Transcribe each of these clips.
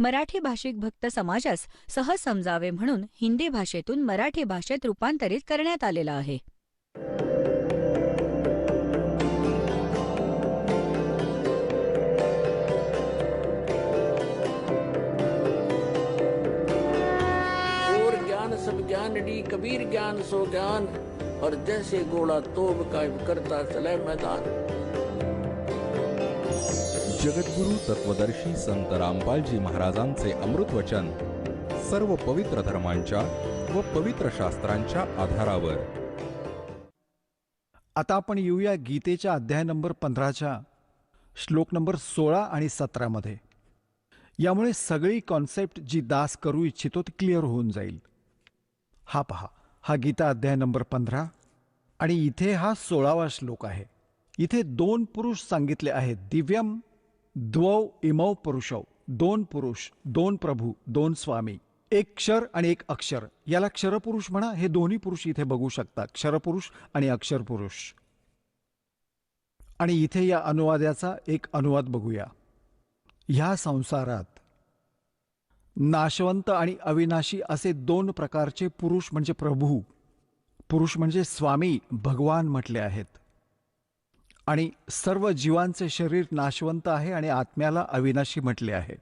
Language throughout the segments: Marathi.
मराठी भाषिक भक्त समाजास सहज समजावे म्हणून हिंदी भाषेतून मराठी भाषेत रूपांतरित करण्यात आलेला आहे. और ज्ञान सब ज्ञान डी कबीर ज्ञान सो ज्ञान, और जैसे घोड़ा तोब का करता चले मैदान. जगद्गुरु तत्वदर्शी संत रामपालजी महाराजांचे अमृत वचन सर्व पवित्र धर्मांच्या व पवित्र शास्त्रांच्या आधारावर. आता आपण येऊया गीतेच्या अध्याय नंबर 15च्या श्लोक नंबर 16 आणि 17 मध्ये. यामुळे सगळी कॉन्सेप्ट जी दास करू इच्छितो ती क्लिअर होऊन जाईल. हा पहा, हा गीता अध्याय नंबर 15 आणि इथे हा 16वा श्लोक आहे. इथे 2 पुरुष सांगितले आहेत. दिव्यम द्वौ इमौ पुरुषौ, 2 पुरुष, 2 प्रभू, 2 स्वामी, एक क्षर आणि एक अक्षर. याला क्षरपुरुष म्हणा. हे दोन्ही पुरुष इथे बघू शकता, क्षरपुरुष आणि अक्षरपुरुष. आणि इथे या अनुवादाचा एक अनुवाद बघूया. ह्या संसारात नाशवंत आणि अविनाशी असे 2 प्रकारचे पुरुष म्हणजे प्रभू, पुरुष म्हणजे स्वामी, भगवान म्हटले आहेत. आणि सर्व जीवांचे शरीर नाशवंत आहे आणि आत्म्याला अविनाशी म्हटले आहे.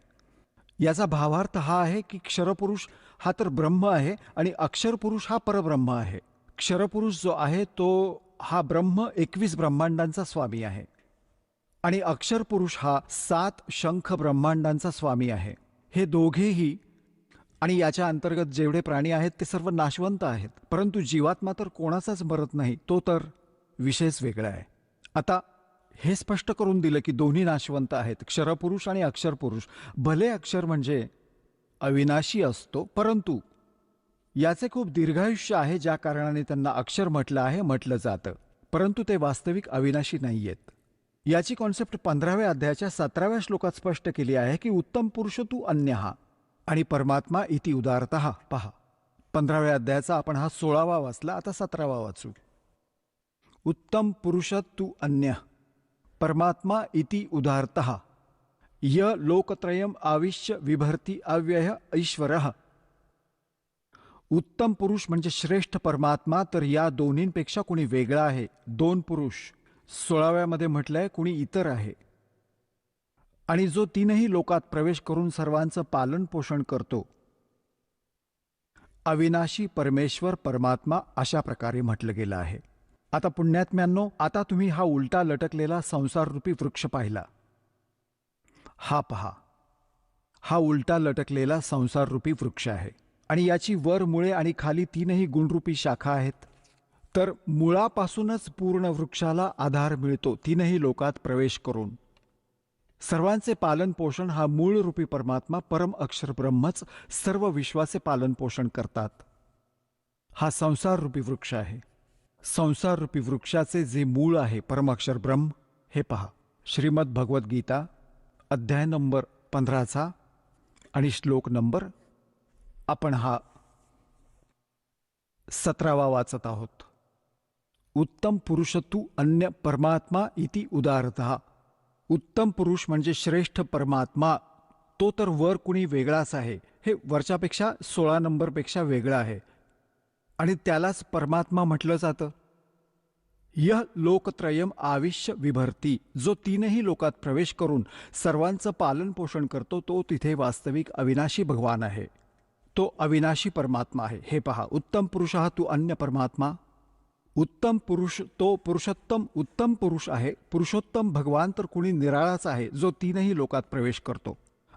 याचा भावार्थ हा आहे की क्षरपुरुष हा तर ब्रह्म आहे आणि अक्षरपुरुष हा परब्रह्म आहे. क्षरपुरुष जो आहे तो हा ब्रह्म 21 ब्रह्मांडांचा स्वामी आहे आणि अक्षरपुरुष हा 7 शंख ब्रह्मांडांचा स्वामी आहे. हे दोघेही आणि याच्या अंतर्गत जेवढे प्राणी आहेत ते सर्व नाशवंत आहेत, परंतु जीवात्मा तर कोणाचाच मरत नाही, तो तर विशेष वेगळा आहे. आता हे स्पष्ट करून दिलं की दोन्ही नाशवंत आहेत, क्षरपुरुष आणि अक्षरपुरुष. भले अक्षर म्हणजे अविनाशी असतो, परंतु याचे खूप दीर्घायुष्य आहे, ज्या कारणाने त्यांना अक्षर म्हटलं आहे, म्हटलं जातं, परंतु ते वास्तविक अविनाशी नाही आहेत. याची कॉन्सेप्ट 15व्या अध्यायाच्या 17व्या श्लोकात स्पष्ट केली आहे की उत्तम पुरुष तू अन्यहा आणि परमात्मा इति उदारतः. पहा, 15व्या अध्यायाचा आपण हा 16वा वाचला, आता 17वा वाचू. उत्तम पुरुष तू अन्य परमात्मा इति उदारतः य लोकत्रयम आविश्य विभर्ति अव्यय ईश्वरः. उत्तम पुरुष म्हणजे श्रेष्ठ परमात्मा, तर या दोन्हींपेक्षा कुणी वेगळा आहे. 2 पुरुष. 16व्यामध्ये म्हटलंय कुणी इतर आहे आणि जो 3ही लोकात प्रवेश करून सर्वांचं पालन पोषण करतो. अविनाशी परमेश्वर परमात्मा अशा प्रकारे म्हटलं गेलं आहे. आता पुण्यात्म्यांनो, आता तुम्ही हा उलटा लटकलेला संसाररूपी वृक्ष पाहिला. हा पहा, हा उलटा लटकलेला संसाररूपी वृक्ष आहे आणि याची वर मुळे आणि खाली 3ही गुणरूपी शाखा आहेत. तर मुळापासूनच पूर्ण वृक्षाला आधार मिळतो 3ही लोकात प्रवेश करून. सर्वांचे पालन पोषण हा मूळरूपी परमात्मा परम अक्षर ब्रह्मच सर्व विश्वाचे पालन पोषण करतात. हा संसाररूपी वृक्ष आहे. संसाररूपी वृक्षाचे जे मूळ आहे परमाक्षर ब्रह्म, हे पहा, श्रीमद भगवद्गीता अध्याय नंबर 15चा आणि श्लोक नंबर आपण हा 17वा वाचत आहोत. उत्तम पुरुष तू अन्य परमात्मा इति उदारतः. उत्तम पुरुष म्हणजे श्रेष्ठ परमात्मा, तो तर वर कुणी वेगळाच आहे. हे वरच्यापेक्षा 16 नंबरपेक्षा वेगळं आहे आणि त्यालाच परमात्मा म्हटलं जातं. यह लोकत्रयम आविश्य विभर्ती. जो 3ही लोकात प्रवेश करून सर्वांचं पालन पोषण करतो, तो तिथे वास्तविक अविनाशी भगवान आहे. तो अविनाशी परमात्मा आहे. हे पहा, उत्तम पुरुष हा तू अन्य परमात्मा. उत्तम पुरुष तो पुरुषोत्तम उत्तम पुरुष आहे. पुरुषोत्तम भगवान तर कुणी निराळाच आहे, जो 3ही लोकात प्रवेश करतो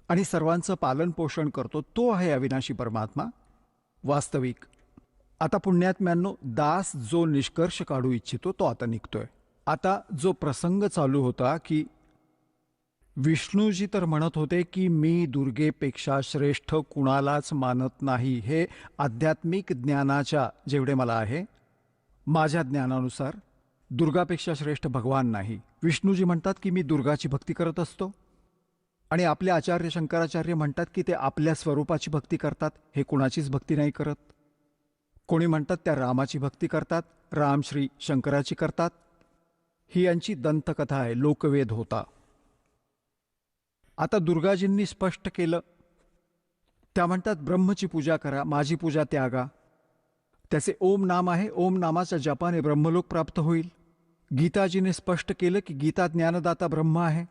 आणि सर्वांचं पालन पोषण करतो, तो आहे अविनाशी परमात्मा वास्तविक. आता पुण्यात्म्यांनो, दास जो निष्कर्ष काढू इच्छितो तो आता निघतोय. आता जो प्रसंग चालू होता की विष्णूजी तर म्हणत होते की मी दुर्गेपेक्षा श्रेष्ठ कुणालाच मानत नाही. हे आध्यात्मिक ज्ञानाच्या जेवढे मला आहे, माझ्या ज्ञानानुसार दुर्गापेक्षा श्रेष्ठ भगवान नाही. विष्णूजी म्हणतात की मी दुर्गाची भक्ती करत असतो आणि आपले आचार्य शंकराचार्य म्हणतात की ते आपल्या स्वरूपाची भक्ती करतात, हे कुणाचीच भक्ती नाही करत. कोणी म्हणतात त्या रामाची भक्ती करतात, राम श्री शंकराची करतात. ही यांची दंतकथा आहे, लोकवेद होता. आता दुर्गाजींनी स्पष्ट केलं त्या म्हणतात ब्रह्मची पूजा करा, माझी पूजा त्यागा. त्याचे ओम नाम आहे, ओम नामाच्या जपाने ब्रह्मलोक प्राप्त होईल. गीताजीने स्पष्ट केलं की गीता ज्ञानदाता ब्रह्म आहे.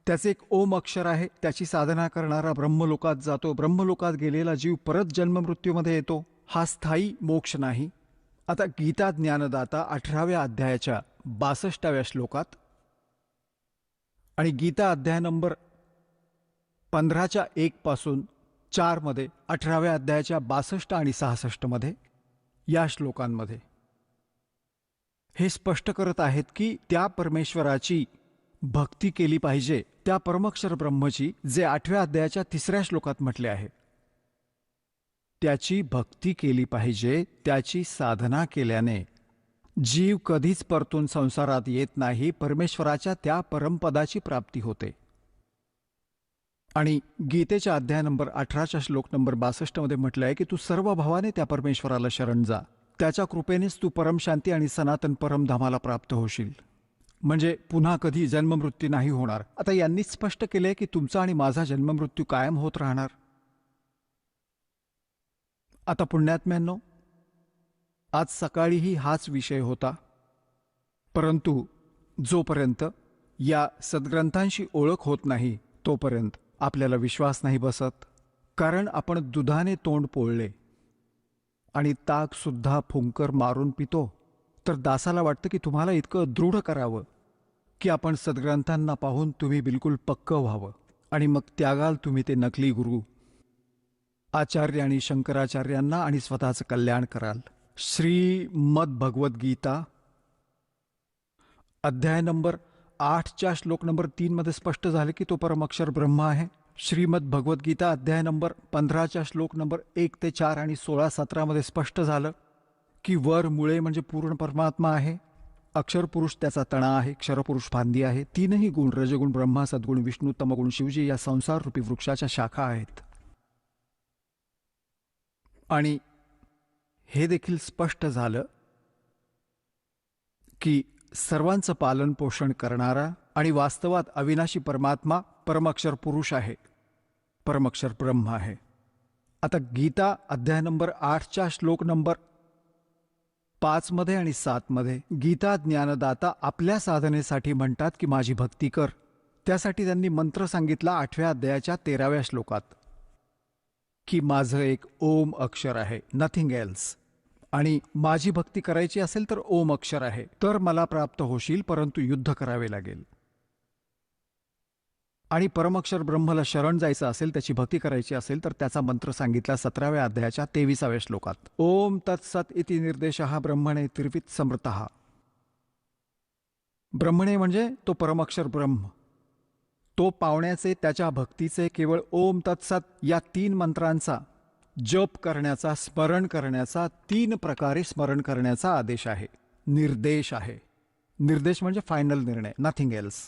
त्याचे एक ओम अक्षर आहे, त्याची साधना करणारा ब्रह्मलोकात जातो. ब्रह्मलोकात गेलेला जीव परत जन्ममृत्यूमध्ये येतो. हा स्थायी मोक्ष नाही. आता गीता ज्ञानदाता 18व्या अध्यायाच्या 62व्या श्लोकात आणि गीता अध्याय नंबर 15च्या 1 पासून 4 मध्ये, 18व्या अध्यायाच्या 62 आणि 66 मध्ये, या श्लोकांमध्ये हे स्पष्ट करत आहेत की त्या परमेश्वराची भक्ती केली पाहिजे, त्या परमक्षर ब्रह्मची, जे 8व्या अध्यायाच्या 3ऱ्या श्लोकात म्हटले आहे. त्याची भक्ती केली पाहिजे. त्याची साधना केल्याने जीव कधीच परतून संसारात येत नाही. परमेश्वराच्या त्या परमपदाची प्राप्ती होते. आणि गीतेच्या अध्याय नंबर 18च्या श्लोक नंबर 62 मध्ये म्हटलं आहे की तू सर्व भावाने त्या परमेश्वराला शरण जा. त्याच्या कृपेनेच तू परमशांती आणि सनातन परमधामाला प्राप्त होशील. म्हणजे पुन्हा कधी जन्ममृत्यू नाही होणार. आता यांनीच स्पष्ट केले की तुमचा आणि माझा जन्ममृत्यू कायम होत राहणार. आता पुण्यात्म्यांनो, आज सकाळीही हाच विषय होता. परंतु जोपर्यंत या सद्ग्रंथांशी ओळख होत नाही तोपर्यंत आपल्याला विश्वास नाही बसत. कारण आपण दुधाने तोंड पोळले आणि ताक सुद्धा फुंकर मारून पितो, तर दासाला वाटतं की तुम्हाला इतकं दृढ करावं की आपण सद्ग्रंथांना पाहून तुम्ही बिलकुल पक्क व्हावं आणि मग त्यागाल तुम्ही ते नकली गुरु आचार्य आणि शंकराचार्यांना आणि स्वतःचं कल्याण कराल. श्रीमद भगवद्गीता अध्याय नंबर 8च्या श्लोक नंबर 3 मध्ये स्पष्ट झाले की तो परमक्षर ब्रह्म आहे. श्रीमद भगवद्गीता अध्याय नंबर 15च्या श्लोक नंबर 1 ते 4 आणि 16-17 मध्ये स्पष्ट झालं की वर मुळे म्हणजे पूर्ण परमात्मा आहे. अक्षर पुरुष त्याचा तणा आहे, क्षरपुरुष फांदी आहे. तीनही गुण रजगुण ब्रह्मा, सद्गुण विष्णू, तमगुण शिवजी या संसार रूपी वृक्षाच्या शाखा आहेत. आणि हे देखील स्पष्ट झालं की सर्वांचं पालन पोषण करणारा आणि वास्तवात अविनाशी परमात्मा परमक्षर पुरुष आहे, परमक्षर ब्रह्म आहे. आता गीता अध्याय नंबर 8च्या श्लोक नंबर 5 मध्ये आणि 7 मध्ये गीता ज्ञानदाता आपल्या साधनेसाठी म्हणतात की माझी भक्ती कर. त्यासाठी त्यांनी मंत्र सांगितला 8व्या अध्यायाच्या 13व्या श्लोकात की माझं एक ओम अक्षर आहे, नथिंग एल्स. आणि माझी भक्ती करायची असेल तर ओम अक्षर आहे, तर मला प्राप्त होशील, परंतु युद्ध करावे लागेल. आणि परमक्षर ब्रह्मला शरण जायचं असेल, त्याची भक्ती करायची असेल, तर त्याचा मंत्र सांगितला 17व्या अध्यायाच्या 23व्या श्लोकात. ओम तत्सत इति निर्देशः ब्रह्मणे त्रिवित समृतः. ब्रह्मणे म्हणजे तो परमक्षर ब्रह्म. तो पावण्याचे, त्याच्या भक्तीचे केवळ ओम तत्सत या 3 मंत्रांचा जप करण्याचा, स्मरण करण्याचा, 3 प्रकारे स्मरण करण्याचा आदेश आहे, निर्देश आहे. निर्देश म्हणजे फायनल निर्णय, नथिंग एल्स.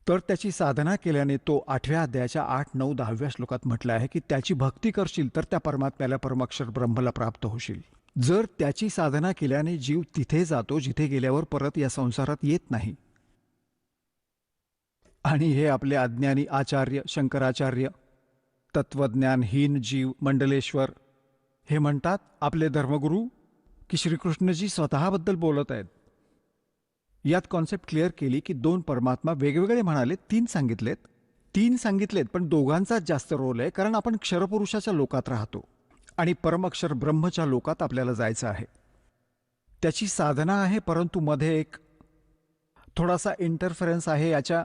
तर त्याची साधना केल्याने तो 8व्या अध्यायाच्या 8, 9, 10व्या श्लोकात म्हटलं आहे की त्याची भक्ती करशील तर त्या परमात्म्याला, परमाक्षर ब्रह्मला प्राप्त होशील. जर त्याची साधना केल्याने जीव तिथे जातो जिथे गेल्यावर परत या संसारात येत नाही. आणि हे आपले अज्ञानी आचार्य, शंकराचार्य, तत्वज्ञानहीन जीव, मंडलेश्वर हे म्हणतात, आपले धर्मगुरू, की श्रीकृष्णजी स्वतःबद्दल बोलत आहेत. यात कॉन्सेप्ट क्लिअर केली की 2 परमात्मा वेगवेगळे म्हणाले, 3 सांगितलेत, पण दोघांचाच जास्त रोल आहे. कारण आपण क्षरपुरुषाच्या लोकात राहतो आणि परमक्षर ब्रह्मच्या लोकात आपल्याला जायचं आहे. त्याची साधना आहे, परंतु मध्ये एक थोडासा इंटरफरन्स आहे. याच्या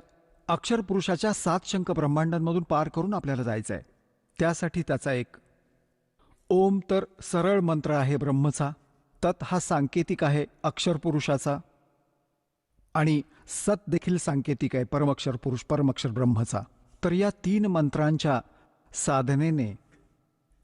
अक्षर पुरुषाच्या 7 शंख ब्रह्मांडांमधून पार करून आपल्याला जायचं आहे. त्यासाठी त्याचा एक ओम तर सरळ मंत्र आहे ब्रह्मचा, तत् हा सांकेतिक आहे अक्षर पुरुषाचा, आणि सत देखील सांकेतिक आहे परमक्षर पुरुष, परमक्षर ब्रह्मचा. तर या 3 मंत्रांच्या साधनेने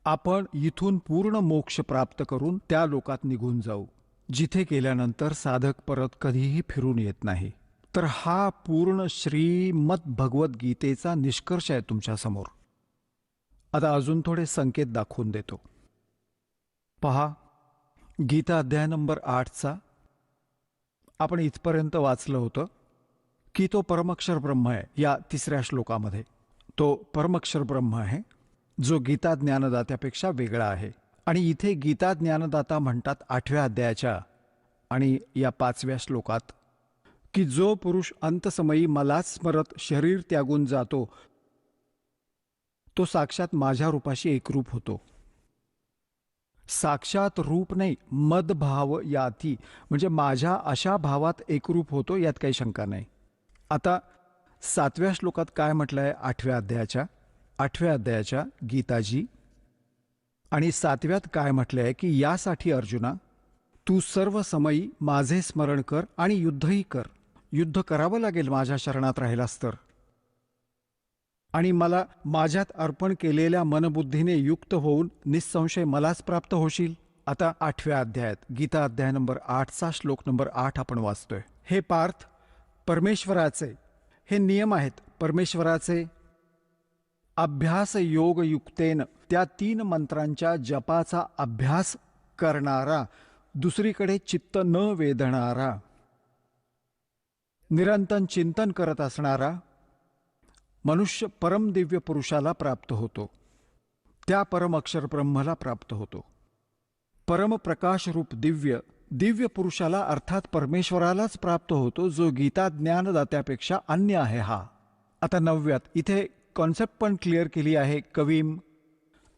आपण इथून पूर्ण मोक्ष प्राप्त करून त्या लोकात निघून जाऊ, जिथे गेल्यानंतर साधक परत कधीही फिरून येत नाही. तर हा पूर्ण श्रीमद भगवद्गीतेचा निष्कर्ष आहे तुमच्यासमोर. आता अजून थोडे संकेत दाखवून देतो. पहा, गीता अध्याय नंबर 8चा आपण इथपर्यंत वाचलं होतं की तो परमक्षर ब्रह्म आहे. या 3ऱ्या श्लोकामध्ये तो परमक्षर ब्रह्म आहे जो गीता ज्ञानदात्यापेक्षा वेगळा आहे. आणि इथे गीता ज्ञानदाता म्हणतात 8व्या अध्यायाच्या आणि या 5व्या श्लोकात की जो पुरुष अंतसमयी मलाच स्मरत शरीर त्यागून जातो तो साक्षात माझ्या रूपाशी एकरूप होतो. साक्षात रूप नाही, मदभाव याती, म्हणजे माझ्या अशा भावात एकरूप होतो, यात काही शंका नाही. आता 7व्या श्लोकात काय म्हटलंय 8व्या अध्यायाच्या गीताजी, आणि 7व्यात काय म्हटलंय की यासाठी अर्जुना तू सर्व समयी माझे स्मरण कर आणि युद्धही कर. युद्ध करावं लागेल माझ्या शरणात राहिलास तर, आणि मला माझ्यात अर्पण केलेल्या मनबुद्धीने युक्त होऊन निसंशय मलाच प्राप्त होशील. आता 8व्या अध्यायात गीता अध्याय नंबर 8चा श्लोक नंबर 8 आपण वाचतोय. हे पार्थ, परमेश्वराचे हे नियम आहेत. परमेश्वराचे अभ्यास योग युक्तेन, त्या 3 मंत्रांच्या जपाचा अभ्यास करणारा, दुसरीकडे चित्त न वेधणारा, निरंतर चिंतन करत असणारा मनुष्य परमदिव्य पुरुषाला प्राप्त होतो. त्या परम अक्षर ब्रह्मला प्राप्त होतो. परम प्रकाश रूप दिव्य पुरुषाला अर्थात परमेश्वरालाच प्राप्त होतो, जो गीता ज्ञानदात्यापेक्षा अन्य आहे. हा आता 9व्यात इथे कॉन्सेप्ट पण क्लिअर केली आहे कवीम.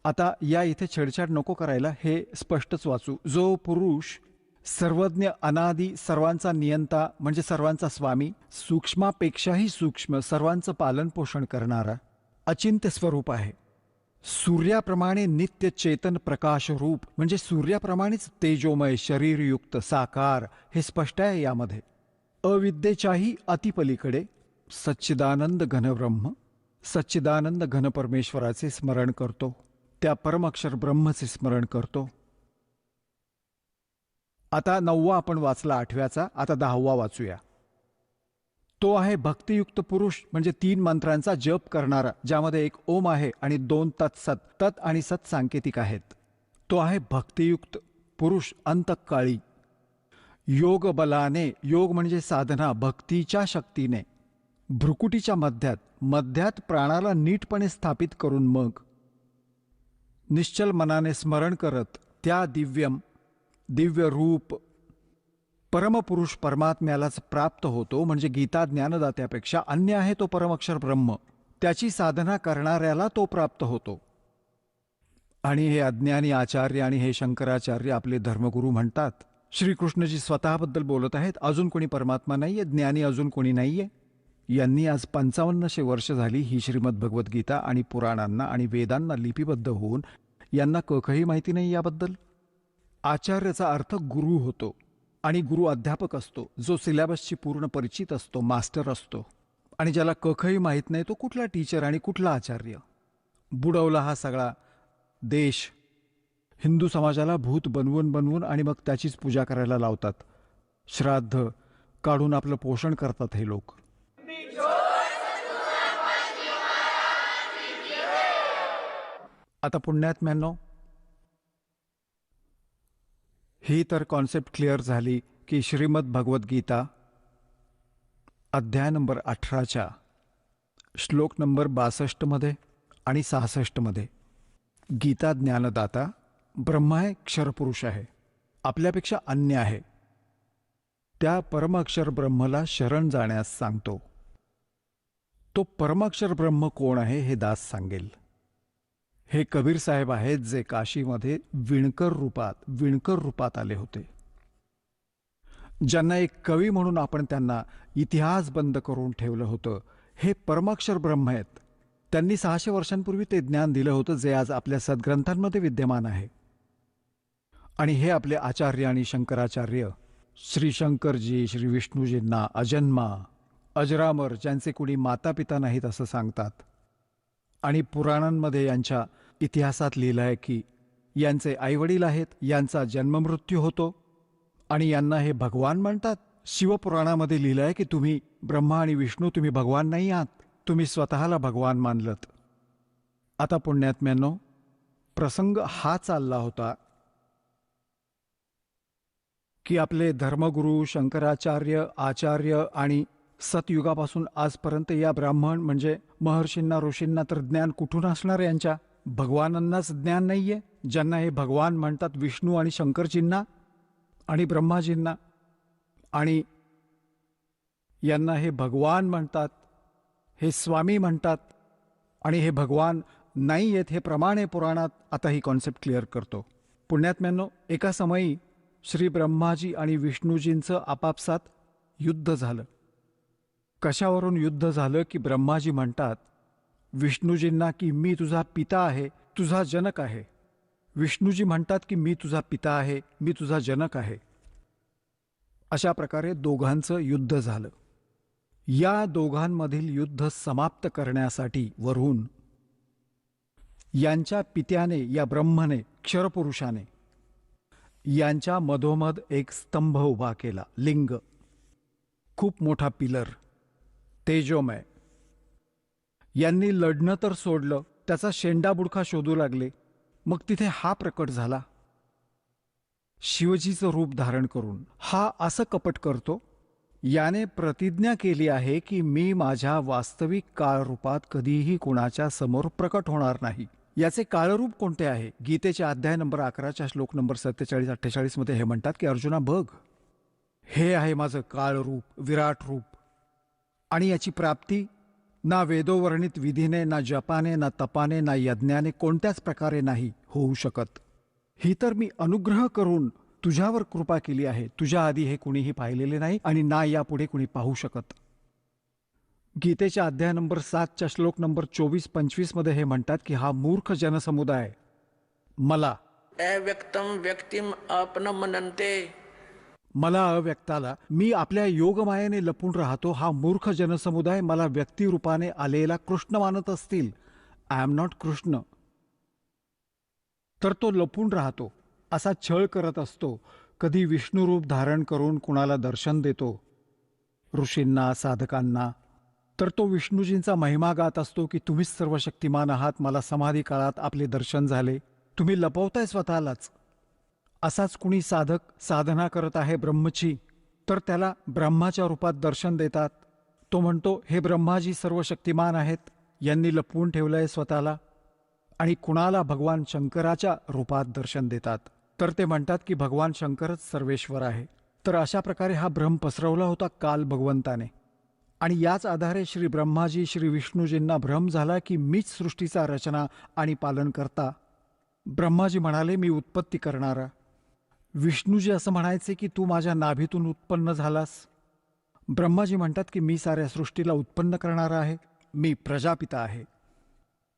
आता या इथे छेडछाड नको करायला, हे स्पष्टच वाचू. जो पुरुष सर्वज्ञ, अनादी, सर्वांचा नियंता म्हणजे सर्वांचा स्वामी, सूक्ष्मापेक्षाही सूक्ष्म, सर्वांचं पालन पोषण करणारा, अचिंत्य स्वरूप आहे. सूर्याप्रमाणे नित्य चेतन प्रकाश रूप म्हणजे सूर्याप्रमाणेच तेजोमय, शरीरयुक्त, साकार, हे स्पष्ट आहे यामध्ये. अविद्येच्याही अतिपलीकडे सच्चिदानंद घनब्रह्म, सच्चिदानंद घन परमेश्वराचे स्मरण करतो, त्या परमअक्षर ब्रह्मचे स्मरण करतो. आता 9वा आपण वाचला 8व्याचा, आता 10वा वाचूया. तो आहे भक्तियुक्त पुरुष म्हणजे 3 मंत्रांचा जप करणारा, ज्यामध्ये 1 ओम आहे आणि 2 तत्सत. तत् आणि सत सांकेतिक आहेत. तो आहे भक्तियुक्त पुरुष अंतकाळी, योग बलाने, योग म्हणजे साधना, भक्तीच्या शक्तीने, भ्रुकुटीच्या मध्यात प्राणाला नीटपणे स्थापित करून मग निश्चल मनाने स्मरण करत त्या दिव्य रूप परमपुरुष परमात्म्यालाच प्राप्त होतो. म्हणजे गीता ज्ञानदात्यापेक्षा अन्य आहे तो परमअक्षर ब्रह्म, त्याची साधना करणाऱ्याला तो प्राप्त होतो. आणि हे अज्ञानी आचार्य आणि हे शंकराचार्य आपले धर्मगुरू म्हणतात. श्रीकृष्णजी स्वतःबद्दल बोलत आहेत, अजून कोणी परमात्मा नाहीये, ज्ञानी अजून कोणी नाहीये. यांनी आज 5500 वर्ष झाली ही श्रीमद भगवद्गीता आणि पुराणांना आणि वेदांना लिपिबद्ध होऊन यांना कखही माहिती नाही याबद्दल. आचार्याचा अर्थ गुरु होतो आणि गुरु अध्यापक असतो, जो सिलेबसशी पूर्ण परिचित असतो, मास्टर असतो. आणि ज्याला कखही माहीत नाही तो कुठला टीचर आणि कुठला आचार्य. बुडवला हा सगळा देश. हिंदू समाजाला भूत बनवून आणि मग त्याचीच पूजा करायला लावतात. श्राद्ध काढून आपलं पोषण करतात हे लोक. आता पुण्यात्म्यांनो, ही तर कॉन्सेप्ट क्लिअर झाली की श्रीमद भगवद्गीता अध्याय नंबर 18च्या श्लोक नंबर 62 आणि 66 गीता ज्ञानदाता ब्रह्म आहे, क्षरपुरुष आहे, आपल्यापेक्षा अन्य आहे. त्या परमाक्षर ब्रह्मला शरण जाण्यास सांगतो. तो परमाक्षर ब्रह्म कोण आहे हे दास सांगेल. हे कबीर साहेब आहेत, जे काशीमध्ये विणकर रूपात आले होते, ज्यांना एक कवी म्हणून आपण त्यांना इतिहास बंद करून ठेवलं होतं. हे परमाक्षर ब्रह्म आहेत. त्यांनी 600 वर्षांपूर्वी ते ज्ञान दिलं होतं, जे आज आपल्या सद्ग्रंथांमध्ये विद्यमान आहे. आणि हे आपले आचार्य आणि शंकराचार्य, श्री शंकरजी, श्री विष्णूजींना अजन्मा, अजरामर, ज्यांचे कुणी माता पिता नाहीत असं सांगतात. आणि पुराणांमध्ये यांच्या इतिहासात लिहिलं आहे की यांचे आईवडील आहेत, यांचा जन्ममृत्यू होतो आणि यांना हे भगवान म्हणतात. शिवपुराणामध्ये लिहिलं आहे की तुम्ही ब्रह्मा आणि विष्णू, तुम्ही भगवान नाही आहात, तुम्ही स्वतःला भगवान मानलत. आता पुण्यात्म्यांनो, प्रसंग हा चालला होता की आपले धर्मगुरू शंकराचार्य, आचार्य आणि सतयुगापासून आजपर्यंत या ब्राह्मण म्हणजे महर्षींना, ऋषींना तर ज्ञान कुठून असणार यांच्या. भगवानांनाच ज्ञान नाहीये, ज्यांना हे भगवान म्हणतात विष्णू आणि शंकरजींना आणि ब्रह्माजींना, आणि यांना हे भगवान म्हणतात, हे स्वामी म्हणतात, आणि हे भगवान नाही आहेत हे प्रमाण आहे पुराणात. आता ही कॉन्सेप्ट क्लिअर करतो. पुण्यात्म्यांनो, एका समयी श्री ब्रह्माजी आणि विष्णूजींचं आपापसात युद्ध झालं. कशावरून युद्ध झालं की ब्रह्माजी म्हणतात विष्णूजींना की मी तुझा पिता आहे, तुझा जनक आहे. विष्णूजी म्हणतात की मी तुझा पिता आहे, मी तुझा जनक आहे. अशा प्रकारे दोघांचं युद्ध झालं. या दोघांमधील युद्ध समाप्त करण्यासाठी वरून यांच्या पित्याने, या ब्रह्मने, क्षरपुरुषाने यांच्या मधोमध एक स्तंभ उभा केला, लिंग, खूप मोठा पिलर, तेजोमय. यांनी लढणं तर सोडलं, त्याचा शेंडाबुडखा शोधू लागले. मग तिथे हा प्रकट झाला शिवजीचं रूप धारण करून. हा असं कपट करतो, याने प्रतिज्ञा केली आहे की मी माझ्या वास्तविक काळरूपात कधीही कुणाच्या समोर प्रकट होणार नाही. याचे काळरूप कोणते आहे? गीतेच्या अध्याय नंबर 11 श्लोक नंबर 47-48 मध्ये हे म्हणतात की अर्जुना बघ, हे आहे माझं काळरूप, विराट रूप. आणि याची प्राप्ती ना वेदोवर्णित विधीने, ना जपाने, ना तपाने, ना यज्ञाने कोणत्याच प्रकारे नाही होऊ शकत. ही तर मी अनुग्रह करून तुझ्यावर कृपा केली आहे. तुझ्या आधी हे कुणीही पाहिलेले नाही आणि ना यापुढे कुणी पाहू शकत. गीतेच्या अध्याय नंबर 7 श्लोक नंबर 24-25 मध्ये हे म्हणतात की हा मूर्ख जनसमुदाय मला, अव्यक्तम व्यक्तिम आपन मनन्ते, मला अव्यक्ताला मी आपल्या योगमायेने लपून राहतो, हा मूर्ख जनसमुदाय मला व्यक्तिरूपाने आलेला कृष्ण मानत असतील. I am not Krishna. तर तो लपून राहतो, असा छळ करत असतो. कधी विष्णुरूप धारण करून कुणाला दर्शन देतो, ऋषींना, साधकांना. तर तो विष्णूजींचा महिमा गात असतो की तुम्हीच सर्व शक्तिमान आहात, मला समाधी काळात आपले दर्शन झाले. तुम्ही लपवताय स्वतःलाच. असाच कुणी साधक साधना करत आहे ब्रह्मची, तर त्याला ब्रह्माच्या रूपात दर्शन देतात. तो म्हणतो हे ब्रह्माजी सर्व शक्तिमान आहेत, यांनी लपवून ठेवलंय स्वतःला. आणि कुणाला भगवान शंकराच्या रूपात दर्शन देतात, तर ते म्हणतात की भगवान शंकरच सर्वेश्वर आहे. तर अशा प्रकारे हा भ्रम पसरवला होता काल भगवंताने. आणि याच आधारे श्री ब्रह्माजी श्री विष्णूजींना भ्रम झाला की मीच सृष्टीचा रचना आणि पालन करता. ब्रह्माजी म्हणाले मी उत्पत्ती करणारा. विष्णूजी असं म्हणायचे की तू माझ्या नाभीतून उत्पन्न झालास. ब्रह्माजी म्हणतात की मी साऱ्या सृष्टीला उत्पन्न करणारा आहे, मी प्रजापिता आहे.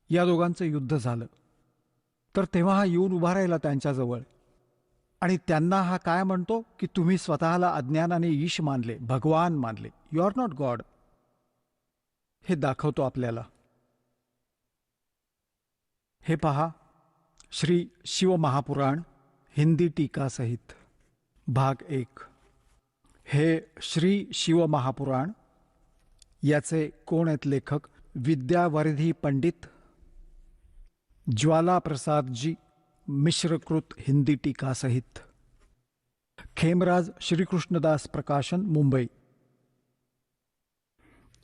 या दोघांचं युद्ध झालं. तर तेव्हा हा येऊन उभा राहिला त्यांच्याजवळ आणि त्यांना हा काय म्हणतो की तुम्ही स्वतःला अज्ञानाने ईश मानले, भगवान मानले. You are not God. हे दाखवतो आपल्याला. हे पहा, श्री शिवमहापुराण हिंदी टीका सहित भाग 1. हे श्री शिवमहापुराण याचे कोण आहेत लेखक? विद्यावारिधी पंडित ज्वाला प्रसादजी, मिश्रकृत हिंदी टीका सहित. खेमराज श्रीकृष्णदास प्रकाशन, मुंबई.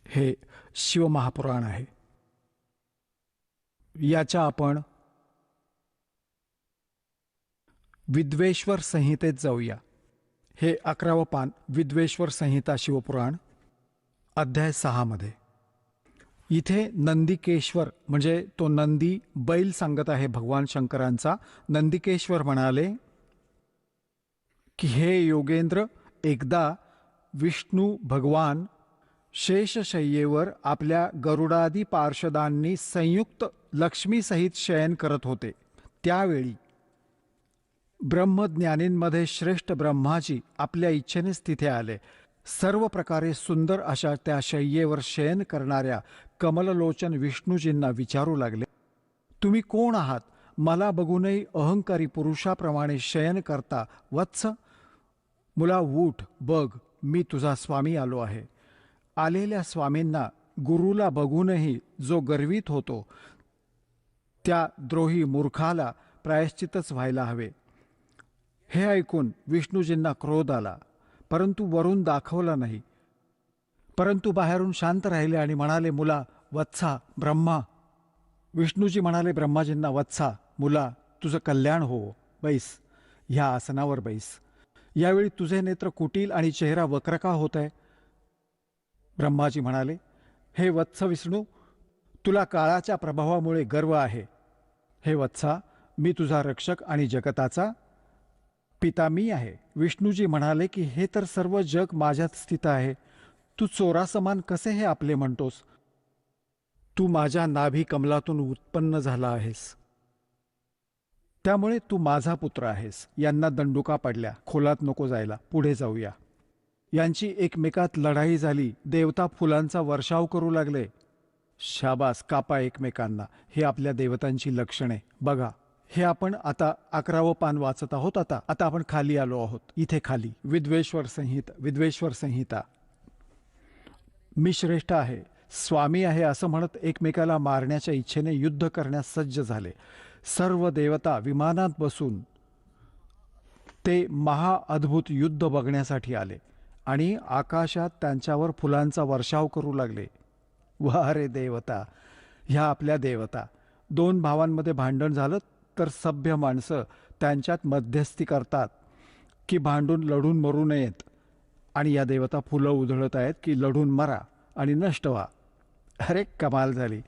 हे शिवमहापुराण आहे. याच्या आपण विद्वेश्वर संहितेत जाऊया. हे 11वं पान, विद्वेश्वर संहिता शिवपुराण, अध्याय 6 मध्ये. इथे नंदिकेश्वर म्हणजे तो नंदी बैल सांगत आहे भगवान शंकरांचा. नंदिकेश्वर म्हणाले की हे योगेंद्र, एकदा विष्णू भगवान शेषशय्येवर आपल्या गरुडादी पार्षदांनी संयुक्त लक्ष्मीसहित शयन करत होते. त्यावेळी ब्रह्मज्ञानींमध्ये श्रेष्ठ ब्रह्माजी आपल्या इच्छेनेच तिथे आले. सर्व प्रकारे सुंदर अशा त्या शय्येवर शयन करणाऱ्या कमललोचन विष्णूजींना विचारू लागले, तुम्ही कोण आहात? मला बघूनही अहंकारी पुरुषाप्रमाणे शयन करता वत्स? मुला उठ, बघ, मी तुझा स्वामी आलो आहे. आलेल्या स्वामींना गुरुला बघूनही जो गर्वित होतो त्या द्रोही मूर्खाला प्रायश्चितच व्हायला हवे. हे ऐकून विष्णूजींना क्रोध आला, परंतु वरून दाखवला नाही. परंतु बाहेरून शांत राहिले आणि म्हणाले, मुला, वत्सा, ब्रह्मा, विष्णूजी म्हणाले ब्रह्माजींना, वत्सा, मुला, तुझं कल्याण हो, बैस, ह्या आसनावर बैस. यावेळी तुझे नेत्र कुटील आणि चेहरा वक्र का होत आहे? ब्रह्माजी म्हणाले, हे वत्स विष्णू, तुला काळाच्या प्रभावामुळे गर्व आहे. हे वत्सा, मी तुझा रक्षक आणि जगताचा पिता मी आहे. विष्णूजी म्हणाले की हे तर सर्व जग माझ्यात स्थित आहे. तू चोरासमान कसे हे आपले म्हणतोस? तू माझ्या नाभी कमलातून उत्पन्न झाला आहेस, त्यामुळे तू माझा पुत्र आहेस. यांना दंडुका पडल्या. खोलात नको जायला, पुढे जाऊया. यांची एकमेकात लढाई झाली. देवता फुलांचा वर्षाव करू लागले. शाबास, कापा एकमेकांना. हे आपल्या देवतांची लक्षणे. बघा, हे आपण आता 11वं पान वाचत आहोत. आता आपण खाली आलो आहोत. इथे खाली विद्वेश्वर संहिता. मी श्रेष्ठ आहे, स्वामी आहे असं म्हणत एकमेकाला मारण्याच्या इच्छेने युद्ध करण्यास सज्ज झाले. सर्व देवता विमानात बसून ते महाअद्भुत युद्ध बघण्यासाठी आले आणि आकाशात त्यांच्यावर फुलांचा वर्षाव करू लागले. वा रे देवता, ह्या आपल्या देवता. दोन भावांमध्ये भांडण झालं तर सभ्य माणसं त्यांच्यात मध्यस्थी करतात की भांडून लढून मरू नयेत. आणि या देवता फुलं उधळत आहेत की लढून मरा आणि नष्ट व्हा. अरे कमाल झाली.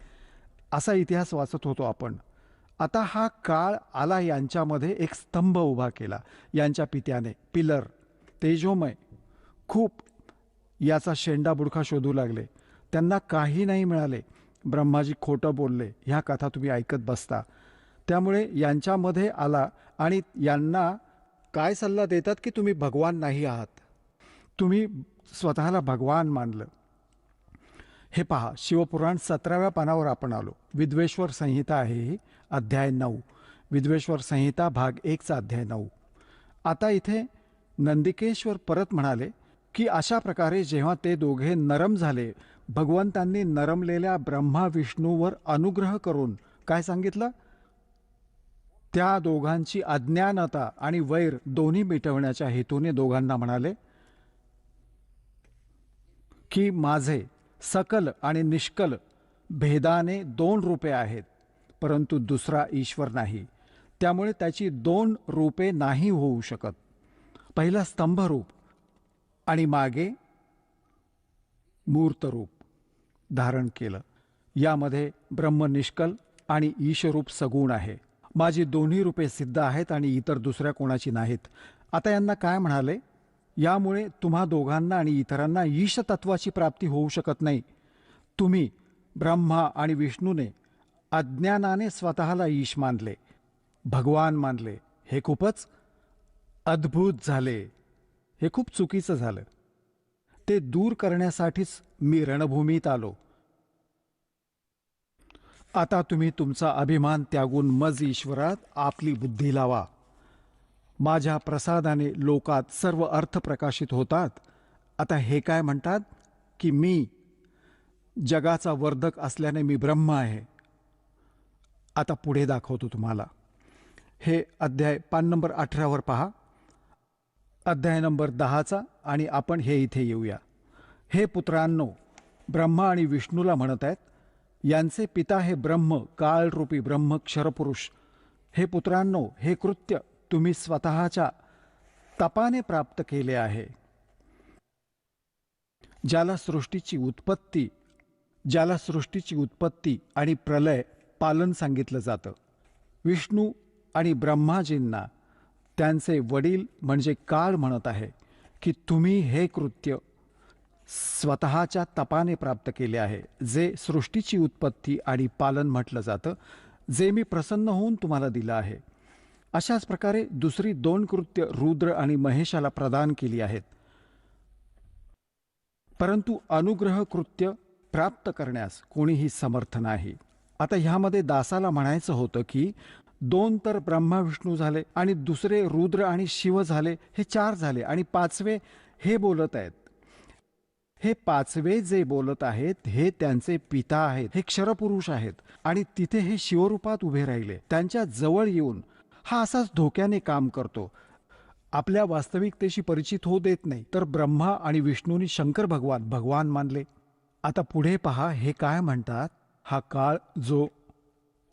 असा इतिहास वाचत होतो आपण. आता हा काळ आला, यांच्यामध्ये एक स्तंभ उभा केला यांच्या पित्याने. पिलर, तेजोमय, खूप. याचा शेंडा बुडखा शोधू लागले. त्यांना काही नाही मिळाले. ब्रह्माजी खोटं बोलले. ह्या कथा तुम्ही ऐकत बसता. त्यामुळे यांच्यामध्ये आला आणि यांना काय सल्ला देतात की तुम्ही भगवान नाही आहात, तुम्ही स्वतःला भगवान मानलं. हे पहा, शिवपुराण 17व्या पानावर आपण आलो. विद्वेश्वर संहिता आहे ही, अध्याय 9. विद्वेश्वर संहिता भाग 1चा अध्याय 9. आता इथे नंदिकेश्वर परत म्हणाले की अशा प्रकारे जेव्हा ते दोघे नरम झाले, भगवंतांनी नरमलेल्या ब्रह्मा विष्णूवर अनुग्रह करून काय सांगितलं? त्या दोघांची अज्ञानता आणि वैर दोन्ही मिटवण्याच्या हेतूने दोघांना म्हणाले की माझे सकल आणि निष्कल भेदाने 2 रूपे आहेत, परंतु दुसरा ईश्वर नाही. त्यामुळे त्याची 2 रूपे नाही होऊ शकत. पहिला स्तंभरूप आणि मागे मूर्तरूप धारण केलं. यामध्ये ब्रह्म निष्कल आणि ईशरूप सगुण आहे. माझी दोन्ही रूपे सिद्ध आहेत आणि इतर दुसऱ्या कोणाची नाहीत. आता यांना काय म्हणाले? यामुळे तुम्हा दोघांना आणि इतरांना ईश तत्वाची प्राप्ती होऊ शकत नाही. तुम्ही ब्रह्मा आणि विष्णूने अज्ञानाने स्वतःला ईश मानले, भगवान मानले. हे खूपच अद्भुत झाले. हे खूप चुकीचं झालं. ते दूर करण्यासाठीच मी रणभूमीत आलो. आता तुम्ही तुमचा अभिमान त्यागून मज ईश्वरात आपली बुद्धी लावा. माझ्या प्रसादाने लोकात सर्व अर्थ प्रकाशित होतात. आता हे काय म्हणतात की मी जगाचा वर्धक असल्याने मी ब्रह्म आहे. आता पुढे दाखवतो तुम्हाला. हे अध्याय पान नंबर 18वर पहा, अध्याय नंबर 10चा. आणि आपण हे इथे येऊया. हे पुत्रांनो, ब्रह्मा आणि विष्णूला म्हणत आहेत. यांचे पिता हे ब्रह्म, काळरूपी ब्रह्म क्षरपुरुष. हे पुत्रांनो, हे कृत्य तुम्ही स्वतःच्या तपाने प्राप्त केले आहे. ज्याला सृष्टीची उत्पत्ती आणि प्रलय पालन सांगितलं जातं. विष्णू आणि ब्रह्माजींना त्यांचे वडील म्हणजे काळ म्हणत आहे की तुम्ही हे कृत्य स्वतःच्या तपाने प्राप्त केले आहे, जे सृष्टीची उत्पत्ती आणि पालन म्हटलं जातं, जे मी प्रसन्न होऊन तुम्हाला दिलं आहे. अशाच प्रकारे दुसरी 2 कृत्य रुद्र आणि महेशाला प्रदान केली आहेत. परंतु अनुग्रह कृत्य प्राप्त करण्यास कोणीही समर्थ नाही. आता ह्यामध्ये दासाला म्हणायचं होतं की 2 तर ब्रह्मा विष्णू झाले आणि दुसरे रुद्र आणि शिव झाले. हे 4 झाले आणि 5वे हे बोलत आहेत. हे 5वे जे बोलत आहेत हे त्यांचे पिता आहेत. हे क्षरपुरुष आहेत आणि तिथे हे शिवरूपात उभे राहिले. त्यांच्या जवळ येऊन हा असाच धोक्याने काम करतो. आपल्या वास्तविकतेशी परिचित होऊ देत नाही. तर ब्रह्मा आणि विष्णूंनी शंकर भगवान मानले. आता पुढे पहा, हे काय म्हणतात? हा काळ जो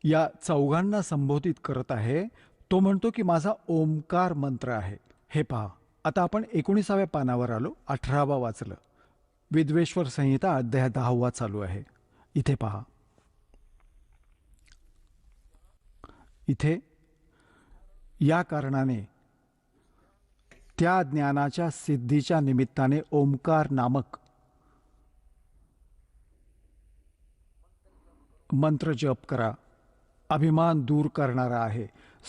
या चौघांना संबोधित करत आहे. तो म्हणतो की माझा ओंकार मंत्र आहे. हे पहा, आता आपण 19व्या पानावर आलो. 18वा वाचलं. विद्वेश्वर संहिता अध्याय 10वा चालू आहे. इथे पहा, इथे या कारणाने त्या ज्ञानाच्या सिद्धीच्या निमित्ताने ओंकार नामक मंत्र जप करा. अभिमान दूर करणारा आहे.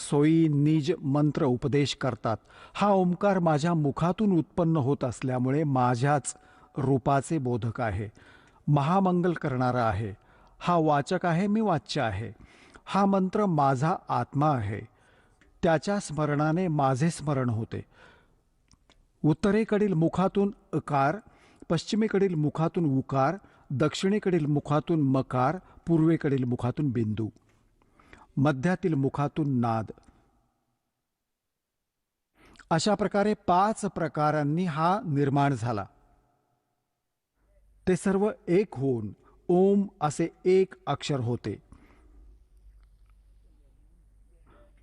सोयी निज मंत्र उपदेश करतात. हा ओंकार माझ्या मुखातून उत्पन्न होत असल्यामुळे माझ्याच रूपाचे बोधक आहे. महामंगल करणारा आहे. हा वाचक आहे, मी वाच्य आहे. हा मंत्र माझा आत्मा आहे. त्याच्या स्मरणाने माझे स्मरण होते. उत्तरेकडील मुखातून अकार, पश्चिमेकडील मुखातून उकार, दक्षिणेकडील मुखातून मकार, पूर्वेकडील मुखातून बिंदू, मध्यातील मुखातून नाद. अशा प्रकारे 5 प्रकारांनी हा निर्माण झाला. ते सर्व एक होऊन ओम असे एक अक्षर होते.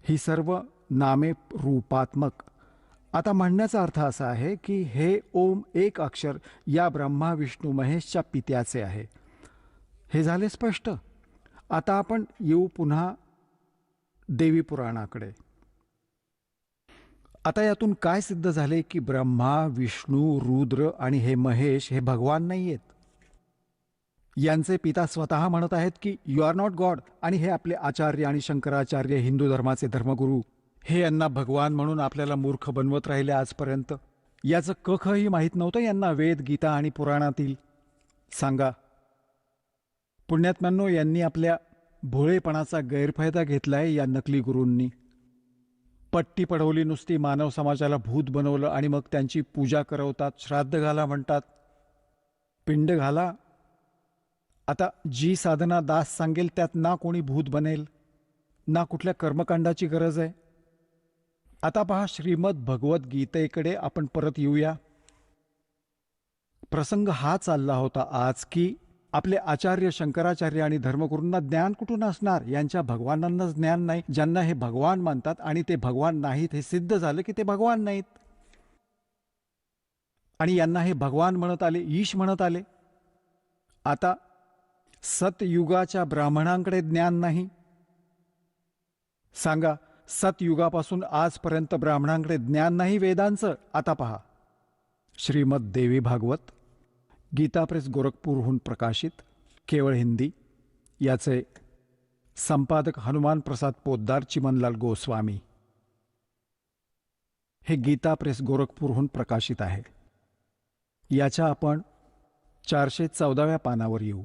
ही सर्व नामे रूपात्मक. आता म्हणण्याचा अर्थ असा आहे की हे ओम एक अक्षर या ब्रह्मा विष्णू महेशच्या पित्याचे आहे. हे झाले स्पष्ट. आता आपण येऊ पुन्हा देवी पुराणाकडे. आता यातून काय सिद्ध झाले की ब्रह्मा, विष्णू, रुद्र आणि हे महेश हे भगवान नाही आहेत. यांचे पिता स्वतः म्हणत आहेत की यू आर नॉट गॉड. आणि हे आपले आचार्य आणि शंकराचार्य, हिंदू धर्माचे धर्मगुरू, हे यांना भगवान म्हणून आपल्याला मूर्ख बनवत राहिले आजपर्यंत. याचं कखही माहीत नव्हतं यांना वेद, गीता आणि पुराणातील. सांगा पुण्यात्म्यांनो, यांनी आपल्या भोळेपणाचा गैरफायदा घेतलाय या नकली गुरूंनी. पट्टी पढवली नुसती, मानव समाजाला भूत बनवलं आणि मग त्यांची पूजा करवतात. श्राद्ध घाला म्हणतात, पिंड घाला. आता जी साधना दास सांगेल त्यात ना कोणी भूत बनेल, ना कुठल्या कर्मकांडाची गरज आहे. आता पहा, श्रीमद भगवत गीतेकडे आपण परत येऊया. प्रसंग हा चालला होता आज की आपले आचार्य शंकराचार्य आणि धर्मगुरूंना ज्ञान कुठून असणार. यांच्या भगवानांनाच ज्ञान नाही. ज्यांना हे भगवान मानतात आणि ते भगवान नाहीत, हे सिद्ध झालं की ते भगवान नाहीत. आणि यांना हे भगवान म्हणत आले, ईश म्हणत आले. आता सतयुगाच्या ब्राह्मणांकडे ज्ञान नाही. सांगा, सतयुगापासून आजपर्यंत ब्राह्मणांकडे ज्ञान नाही वेदांचं. आता पहा, श्रीमद देवी भागवत, गीता प्रेस गोरखपूरहून प्रकाशित, केवळ हिंदी. याचे संपादक हनुमान प्रसाद पोद्दार, चिमनलाल गोस्वामी. हे गीता प्रेस गोरखपूरहून प्रकाशित आहे. याच्या आपण 414व्या पानावर येऊ.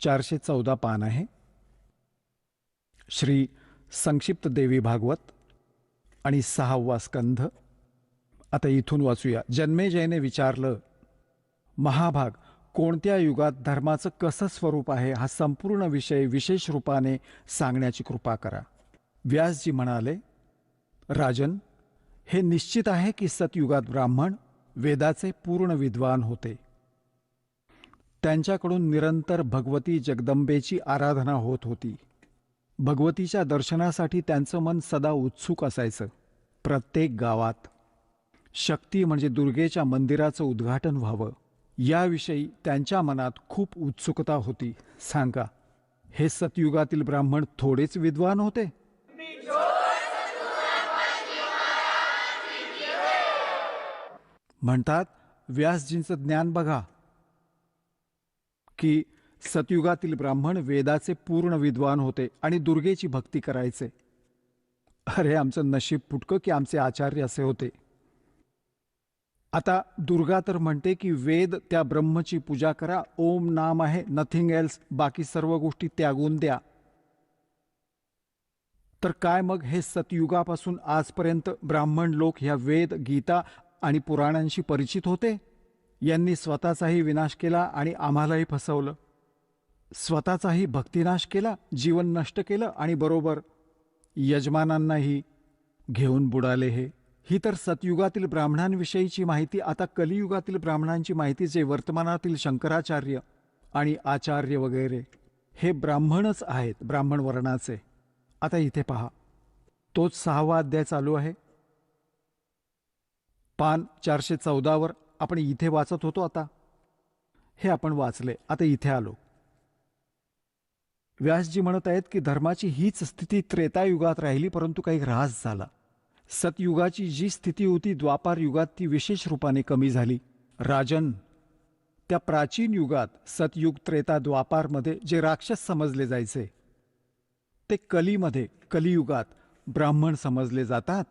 414 पान आहे. श्री संक्षिप्त देवी भागवत आणि 6वा स्कंध. आता इथून वाचूया. जन्मेजयने विचारलं, महाभाग, कोणत्या युगात धर्माचं कसं स्वरूप आहे हा संपूर्ण विषय विशेष रूपाने सांगण्याची कृपा करा. व्यासजी म्हणाले, राजन, हे निश्चित आहे की सतयुगात ब्राह्मण वेदाचे पूर्ण विद्वान होते. त्यांच्याकडून निरंतर भगवती जगदंबेची आराधना होत होती. भगवतीच्या दर्शनासाठी त्यांचं मन सदा उत्सुक असायचं. प्रत्येक गावात शक्ती म्हणजे दुर्गेच्या मंदिराचं उद्घाटन व्हावं याविषयी त्यांच्या मनात खूप उत्सुकता होती. सांगा, हे सतयुगातील ब्राह्मण थोडेच विद्वान होते? म्हणतात, व्यासजींचं ज्ञान बघा की सतयुगातील ब्राह्मण वेदाचे पूर्ण विद्वान होते आणि दुर्गेची भक्ती करायचे. अरे, आमचं नशीब फुटकं की आमचे आचार्य असे होते. आता दुर्गा तर म्हणते की वेद त्या ब्रह्मची पूजा करा, ओम नाम आहे, नथिंग एल्स, बाकी सर्व गोष्टी त्यागून द्या. तर काय मग हे सतयुगापासून आजपर्यंत ब्राह्मण लोक ह्या वेद, गीता आणि पुराणांशी परिचित होते? यांनी स्वतःचाही विनाश केला आणि आम्हालाही फसवलं. स्वतःचाही भक्तिनाश केला, जीवन नष्ट केलं आणि बरोबर यजमानांनाही घेऊन बुडाले. ही तर सतयुगातील ब्राह्मणांविषयीची माहिती. आता कलियुगातील ब्राह्मणांची माहिती, जे वर्तमानातील शंकराचार्य आणि आचार्य वगैरे हे ब्राह्मणच आहेत, ब्राह्मण वर्णाचे. आता इथे पहा, तोच 6वा अध्याय चालू आहे. पान 414 आपण इथे वाचत होतो. आता हे आपण वाचले. आता इथे आलो. व्यासजी म्हणत आहेत की धर्माची हीच स्थिती त्रेतायुगात राहिली, परंतु काही ऱ्हास झाला. सतयुगाची जी स्थिती होती द्वापार युगात ती विशेष रूपाने कमी झाली. राजन, त्या प्राचीन युगात सतयुग त्रेता द्वापारमध्ये जे राक्षस समजले जायचे ते कलीमध्ये, कलियुगात ब्राह्मण समजले जातात.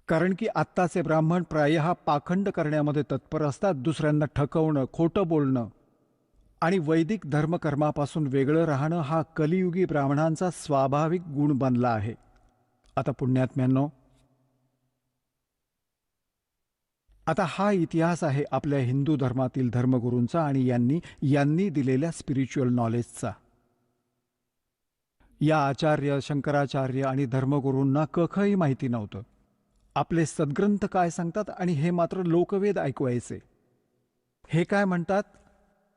कारण की आत्ताचे ब्राह्मण प्रायः पाखंड करण्यामध्ये तत्पर असतात, दुसऱ्यांना ठकवणं, खोटं बोलणं आणि वैदिक धर्मकर्मापासून वेगळं राहणं हा कलियुगी ब्राह्मणांचा स्वाभाविक गुण बनला आहे. आता पुण्यात्म्यांनो, आता हा इतिहास आहे आपल्या हिंदू धर्मातील धर्मगुरूंचा आणि यांनी दिलेल्या स्पिरिच्युअल नॉलेजचा. या आचार्य, शंकराचार्य आणि धर्मगुरूंना कखही माहिती नव्हतं. आपले सद्ग्रंथ काय सांगतात आणि हे मात्र लोकवेद ऐकवायचे. हे काय म्हणतात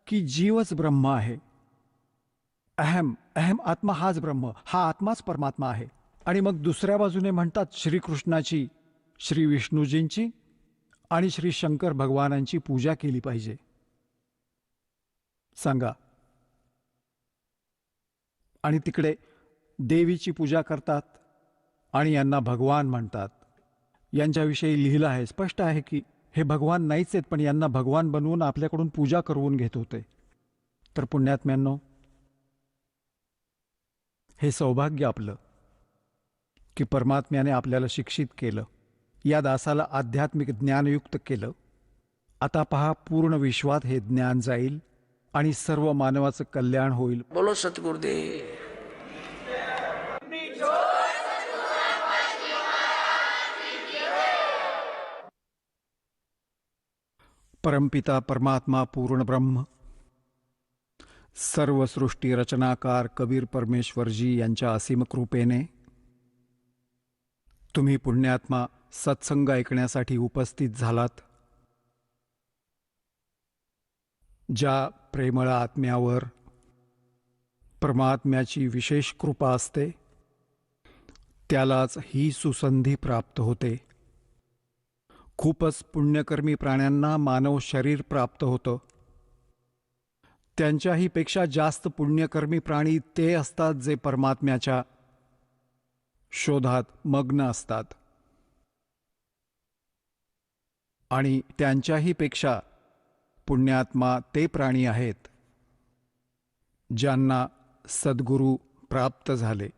की जीवच ब्रह्म आहे. अहम अहम आत्मा हाच ब्रह्म, हा आत्माच परमात्मा आहे. आणि मग दुसऱ्या बाजूने म्हणतात श्रीकृष्णाची, श्री विष्णूजींची आणि श्री शंकर भगवानांची पूजा केली पाहिजे. सांगा. आणि तिकडे देवीची पूजा करतात आणि यांना भगवान म्हणतात. यांच्याविषयी लिहिलं आहे, स्पष्ट आहे की हे भगवान नाहीच आहेत, पण यांना भगवान बनवून आपल्याकडून पूजा करवून घेत होते. तर पुण्यात्म्यांनो, हे सौभाग्य आपलं की परमात्म्याने आपल्याला शिक्षित केलं, या दासाला आध्यात्मिक ज्ञानयुक्त केलं. आता पहा, पूर्ण विश्वात हे ज्ञान जाईल आणि सर्व मानवाचं कल्याण होईल. बोलो सतगुरुदेव. परमपिता परमात्मा पूर्ण ब्रह्म, सर्व सृष्टी रचनाकार कबीर परमेश्वरजी यांच्या असीम कृपेने तुम्ही पुण्यात्मा सत्संग ऐकण्यासाठी उपस्थित झालात. ज्या प्रेमळ आत्म्यावर परमात्म्याची विशेष कृपा असते त्यालाच ही सुसंधी प्राप्त होते. खूपच पुण्यकर्मी प्राण्यांना मानव शरीर प्राप्त होतं. त्यांच्याही पेक्षा जास्त पुण्यकर्मी प्राणी ते असतात जे परमात्म्याच्या शोधात मग्न असतात. आणि त्यांच्याही पेक्षा पुण्यात्मा ते प्राणी आहेत ज्यांना सद्गुरू प्राप्त झाले.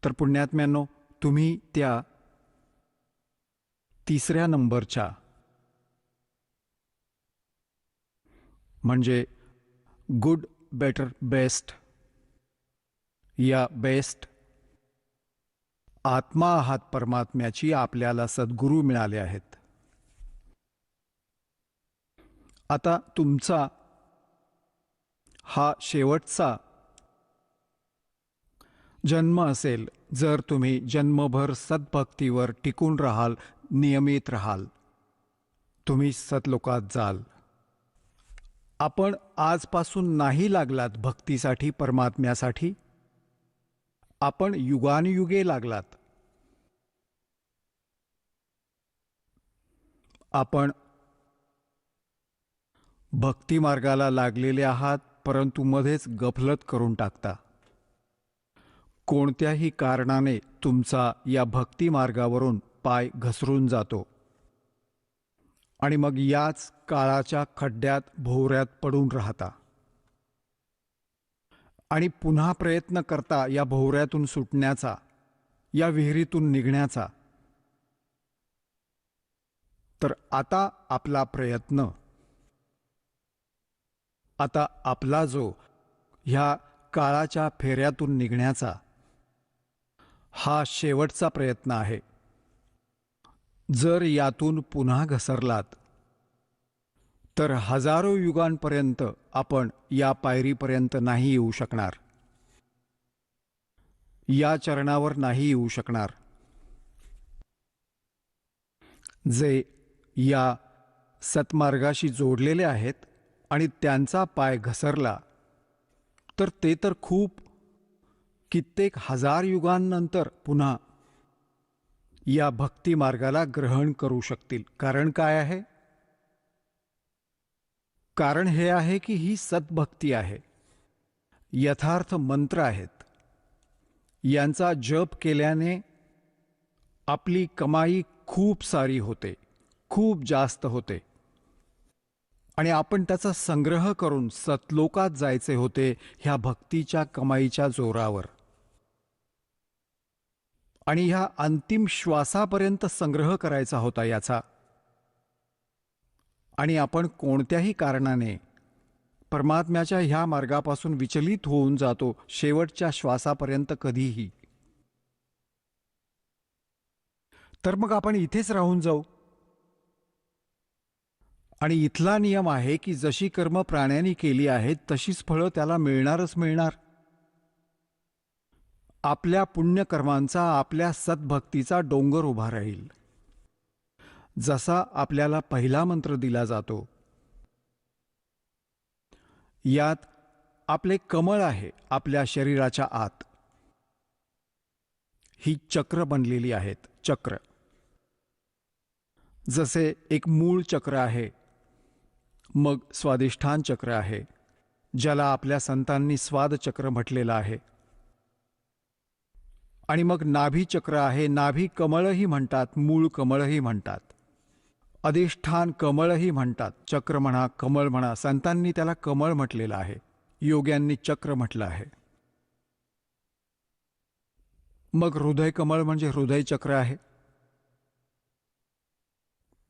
तर पुण्यात्म्यांनो, तुम्ही त्या 3ऱ्या नंबरच्या म्हणजे गुड, बेटर, बेस्ट या बेस्ट आत्मा आहात परमात्म्याची. आपल्याला सद्गुरू मिळाले आहेत. आता तुमचा हा शेवटचा जन्म असेल जर तुम्ही जन्मभर सद्भक्तीवर टिकून राहाल, नियमित राहाल, तुम्ही सतलोकात जाल. आपण आजपासून नाही लागलात भक्तीसाठी, परमात्म्यासाठी, आपण युगानुयुगे लागलात. आपण भक्ती मार्गाला लागलेले आहात, परंतु मध्येच गफलत करून टाकता. कोणत्याही कारणाने तुमचा या भक्ती मार्गावरून पाय घसरून जातो आणि मग याच काळाच्या खड्ड्यात, भोवऱ्यात पडून राहता आणि पुन्हा प्रयत्न करता या भोवऱ्यातून सुटण्याचा, या विहिरीतून निघण्याचा. तर आता आपला प्रयत्न, आता आपला जो ह्या काळाच्या फेऱ्यातून निघण्याचा हा शेवटचा प्रयत्न आहे. जर यातून पुन्हा घसरलात तर हजारो युगांपर्यंत आपण या पायरीपर्यंत नाही येऊ शकणार, या चरणावर नाही येऊ शकणार. जे या सत्मार्गाशी जोडलेले आहेत आणि त्यांचा पाय घसरला तर ते तर खूप कित्येक हजार युगांनंतर पुन्हा या भक्ती मार्गाला ग्रहण करू शकतील. कारण काय आहे? कारण हे आहे की ही सद्भक्ती आहे, यथार्थ मंत्र आहेत. यांचा जप केल्याने आपली कमाई खूप सारी होते, खूप जास्त होते, आणि आपण त्याचा संग्रह करून सतलोकात जायचे होते ह्या भक्तीच्या कमाईच्या जोरावर. आणि ह्या अंतिम श्वासापर्यंत संग्रह करायचा होता याचा. आणि आपण कोणत्याही कारणाने परमात्म्याच्या ह्या मार्गापासून विचलित होऊन जातो शेवटच्या श्वासापर्यंत कधीही, तर मग आपण इथेच राहून जाऊ. आणि इथला नियम आहे की जशी कर्म प्राण्यांनी केली आहेत तशीच फळं त्याला मिळणारच मिळणार. आपल्या पुण्यकर्मांचा, आपल्या सद्भक्तीचा डोंगर उभा राहील. जसा आपल्याला पहिला मंत्र दिला जातो, यात आपले कमळ आहे आपल्या शरीराच्या आत. ही चक्र बनलेली आहेत, चक्र. जसे एक मूळ चक्र आहे, मग स्वादिष्ठान चक्र आहे, ज्याला आपल्या संतांनी स्वाद चक्र म्हटलेलं आहे, आणि मग नाभी चक्र आहे. नाभी कमळही म्हणतात, मूळ कमळही म्हणतात, अधिष्ठान कमळही म्हणतात. चक्र म्हणा, कमळ म्हणा, संतांनी त्याला कमळ म्हटलेलं आहे, योग्यांनी चक्र म्हटलं आहे. मग हृदय कमळ म्हणजे हृदय चक्र आहे.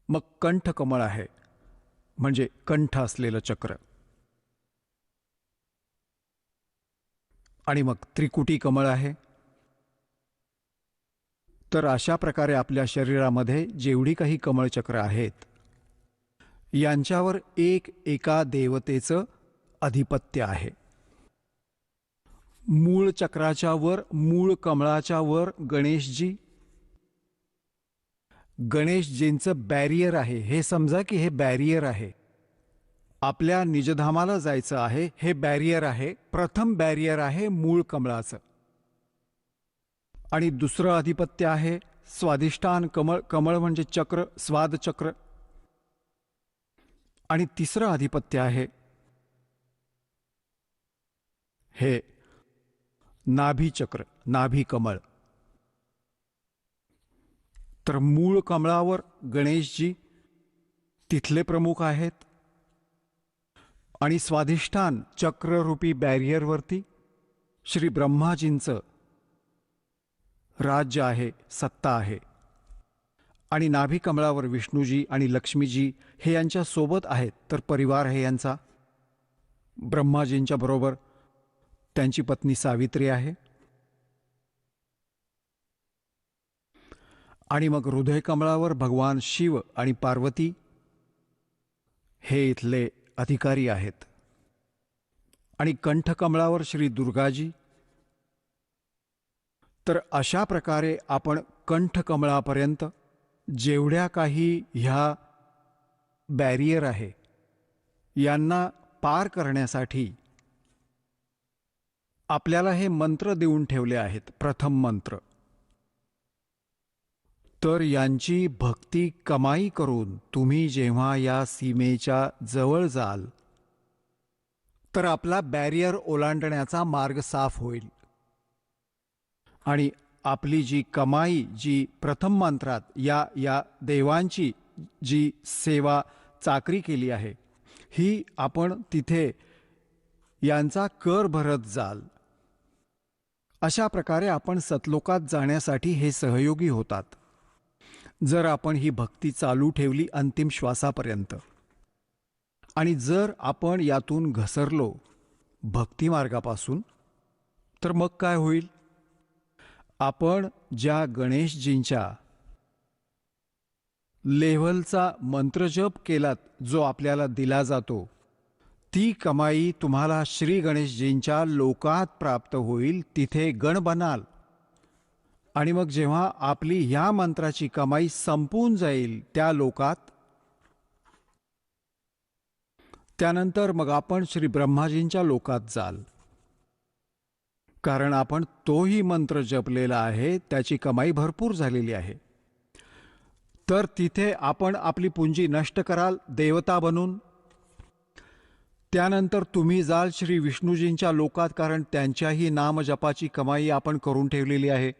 मग कंठ कमळ आहे, म्हणजे कंठ असलेलं चक्र. आणि मग त्रिकुटी कमळ आहे. तर अशा प्रकारे आपल्या शरीरामध्ये जेवढी काही कमळचक्र आहेत, यांच्यावर एका देवतेचं अधिपत्य आहे. मूळ चक्राच्या वर, मूळ कमळाच्या वर गणेशजी. गणेशजींचं बॅरियर आहे. हे समजा की हे बॅरियर आहे. आपल्या निजधामाला जायचं आहे, हे बॅरियर आहे. प्रथम बॅरियर आहे मूळ कमळाचं. आणि दुसरं अधिपत्य आहे स्वादिष्ठान कमळ. कमळ म्हणजे चक्र, स्वाद चक्र. आणि तिसरं अधिपत्य आहे हे नाभी चक्र, नाभी कमळ. तर मूळ कमळावर गणेशजी तिथले प्रमुख आहेत. आणि स्वाधिष्ठान चक्ररूपी बॅरियरवरती श्री ब्रह्माजींचं राज्य आहे, सत्ता आहे. आणि नाभी कमळावर विष्णूजी आणि लक्ष्मीजी हे यांच्या सोबत आहेत. तर परिवार आहे यांचा. ब्रह्माजींच्या बरोबर त्यांची पत्नी सावित्री आहे. आणि मग हृदय कमळावर भगवान शिव आणि पार्वती हे इथले अधिकारी आहेत. आणि कंठकमळावर श्री दुर्गाजी. तर अशा प्रकारे आपण कंठकमळापर्यंत जेवढ्या काही ह्या बॅरियर आहे यांना पार करण्यासाठी आपल्याला हे मंत्र देऊन ठेवले आहेत. प्रथम मंत्र. तर यांची भक्ती कमाई करून तुम्ही जेव्हा या सीमेच्या जवळ जाल तर आपला बॅरियर ओलांडण्याचा मार्ग साफ होईल. आणि आपली जी कमाई, जी प्रथम मंत्रात या देवांची जी सेवा चाकरी केली आहे, ही आपण तिथे यांचा कर भरत जाल. अशा प्रकारे आपण सतलोकात जाण्यासाठी हे सहयोगी होतात, जर आपण ही भक्ती चालू ठेवली अंतिम श्वासापर्यंत. आणि जर आपण यातून घसरलो भक्तिमार्गापासून तर मग काय होईल? आपण ज्या गणेशजींच्या लेव्हलचा मंत्रजप केलात, जो आपल्याला दिला जातो, ती कमाई तुम्हाला श्री गणेशजींच्या लोकात प्राप्त होईल. तिथे गण बनाल. आणि मग जेव्हा आपली ह्या मंत्राची कमाई संपून जाईल त्या लोकात, त्यानंतर मग आपण श्री ब्रह्माजींच्या लोकात जाल, कारण आपण तोही मंत्र जपलेला आहे, त्याची कमाई भरपूर झालेली आहे. तर तिथे आपण आपली पुंजी नष्ट कराल देवता बनून. त्यानंतर तुम्ही जाल श्री विष्णूजींच्या लोकात, कारण त्यांच्याही नामजपाची कमाई आपण करून ठेवलेली आहे.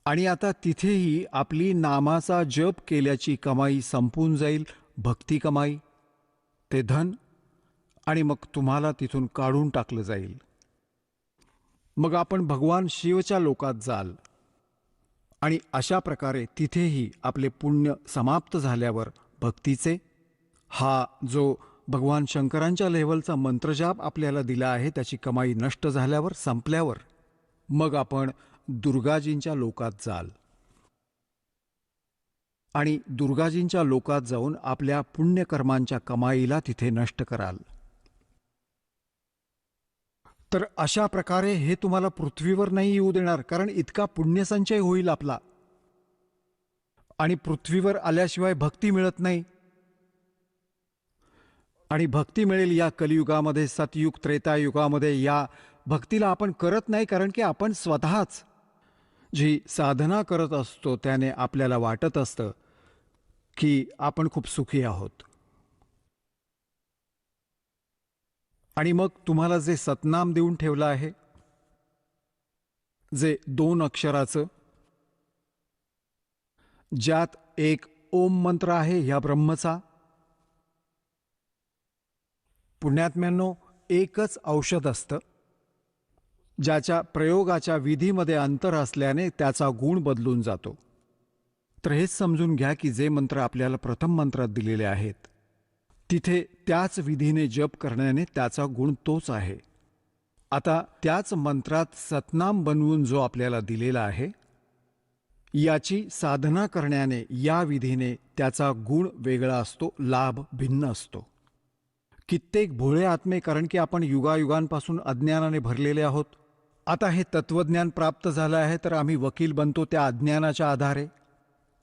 आणि आता तिथेही आपली नामाचा जप केल्याची कमाई संपून जाईल, भक्ती कमाई, ते धन, आणि मग तुम्हाला तिथून काढून टाकलं जाईल. मग आपण भगवान शिवच्या लोकात जाल, आणि अशा प्रकारे तिथेही आपले पुण्य समाप्त झाल्यावर भक्तीचे, हा जो भगवान शंकरांच्या लेव्हलचा मंत्रजाप आपल्याला दिला आहे त्याची कमाई नष्ट झाल्यावर, संपल्यावर, मग आपण दुर्गाजींच्या लोकात जाल. आणि दुर्गाजींच्या लोकात जाऊन आपल्या पुण्यकर्मांच्या कमाईला तिथे नष्ट कराल. तर अशा प्रकारे हे तुम्हाला पृथ्वीवर नाही येऊ देणार, कारण इतका पुण्यसंचय होईल आपला. आणि पृथ्वीवर आल्याशिवाय भक्ती मिळत नाही. आणि भक्ती मिळेल या कलियुगामध्ये, सतयुग त्रेतायुगामध्ये. या भक्तीला आपण करत नाही, कारण की आपण स्वतःच जी साधना करत असतो त्याने आपल्याला वाटत असतं की आपण खूप सुखी आहोत. आणि मग तुम्हाला जे सतनाम देऊन ठेवलं आहे, जे 2 अक्षराचं, ज्यात एक ओम मंत्र आहे ह्या ब्रह्मचा. पुण्यात्म्यांनो, एकच औषध असतं ज्याच्या प्रयोगाच्या विधीमध्ये अंतर असल्याने त्याचा गुण बदलून जातो. तर हेच समजून घ्या की जे मंत्र आपल्याला प्रथम मंत्रात दिलेले आहेत तिथे त्याच विधीने जप करण्याने त्याचा गुण तोच आहे. आता त्याच मंत्रात सतनाम बनवून जो आपल्याला दिलेला आहे, याची साधना करण्याने या विधीने त्याचा गुण वेगळा असतो, लाभ भिन्न असतो. कित्येक भोळे आत्मे, कारण की आपण युगायुगांपासून अज्ञानाने भरलेले आहोत. आता हे तत्वज्ञान प्राप्त झालं आहे तर आम्ही वकील बनतो त्या अज्ञानाच्या आधारे.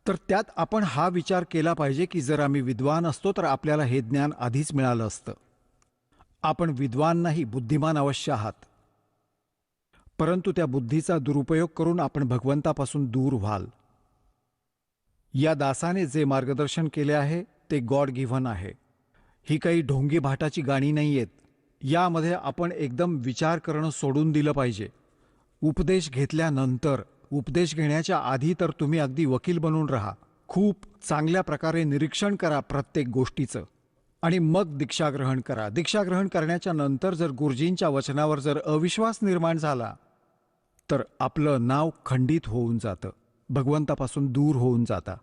तर त्यात आपण हा विचार केला पाहिजे की जर आम्ही विद्वान असतो तर आपल्याला हे ज्ञान आधीच मिळालं असतं. आपण विद्वान नाही, बुद्धिमान अवश्य आहात, परंतु त्या बुद्धीचा दुरुपयोग करून आपण भगवंतापासून दूर व्हाल. या दासाने जे मार्गदर्शन केले आहे ते गॉड गिव्हन आहे. ही काही ढोंगी भाटाची गाणी नाही आहेत. यामध्ये आपण एकदम विचार करणं सोडून दिलं पाहिजे. उपदेश घेतल्यानंतर, उपदेश घेण्याच्या आधी तर तुम्ही अगदी वकील बनून राहा. खूप चांगल्या प्रकारे निरीक्षण करा प्रत्येक गोष्टीचं, आणि मग दीक्षा ग्रहण करा. दीक्षा ग्रहण करण्याच्या नंतर जर गुरुजींच्या वचनावर जर अविश्वास निर्माण झाला तर आपलं नाव खंडित होऊन जातं, भगवंतापासून दूर होऊन जाता.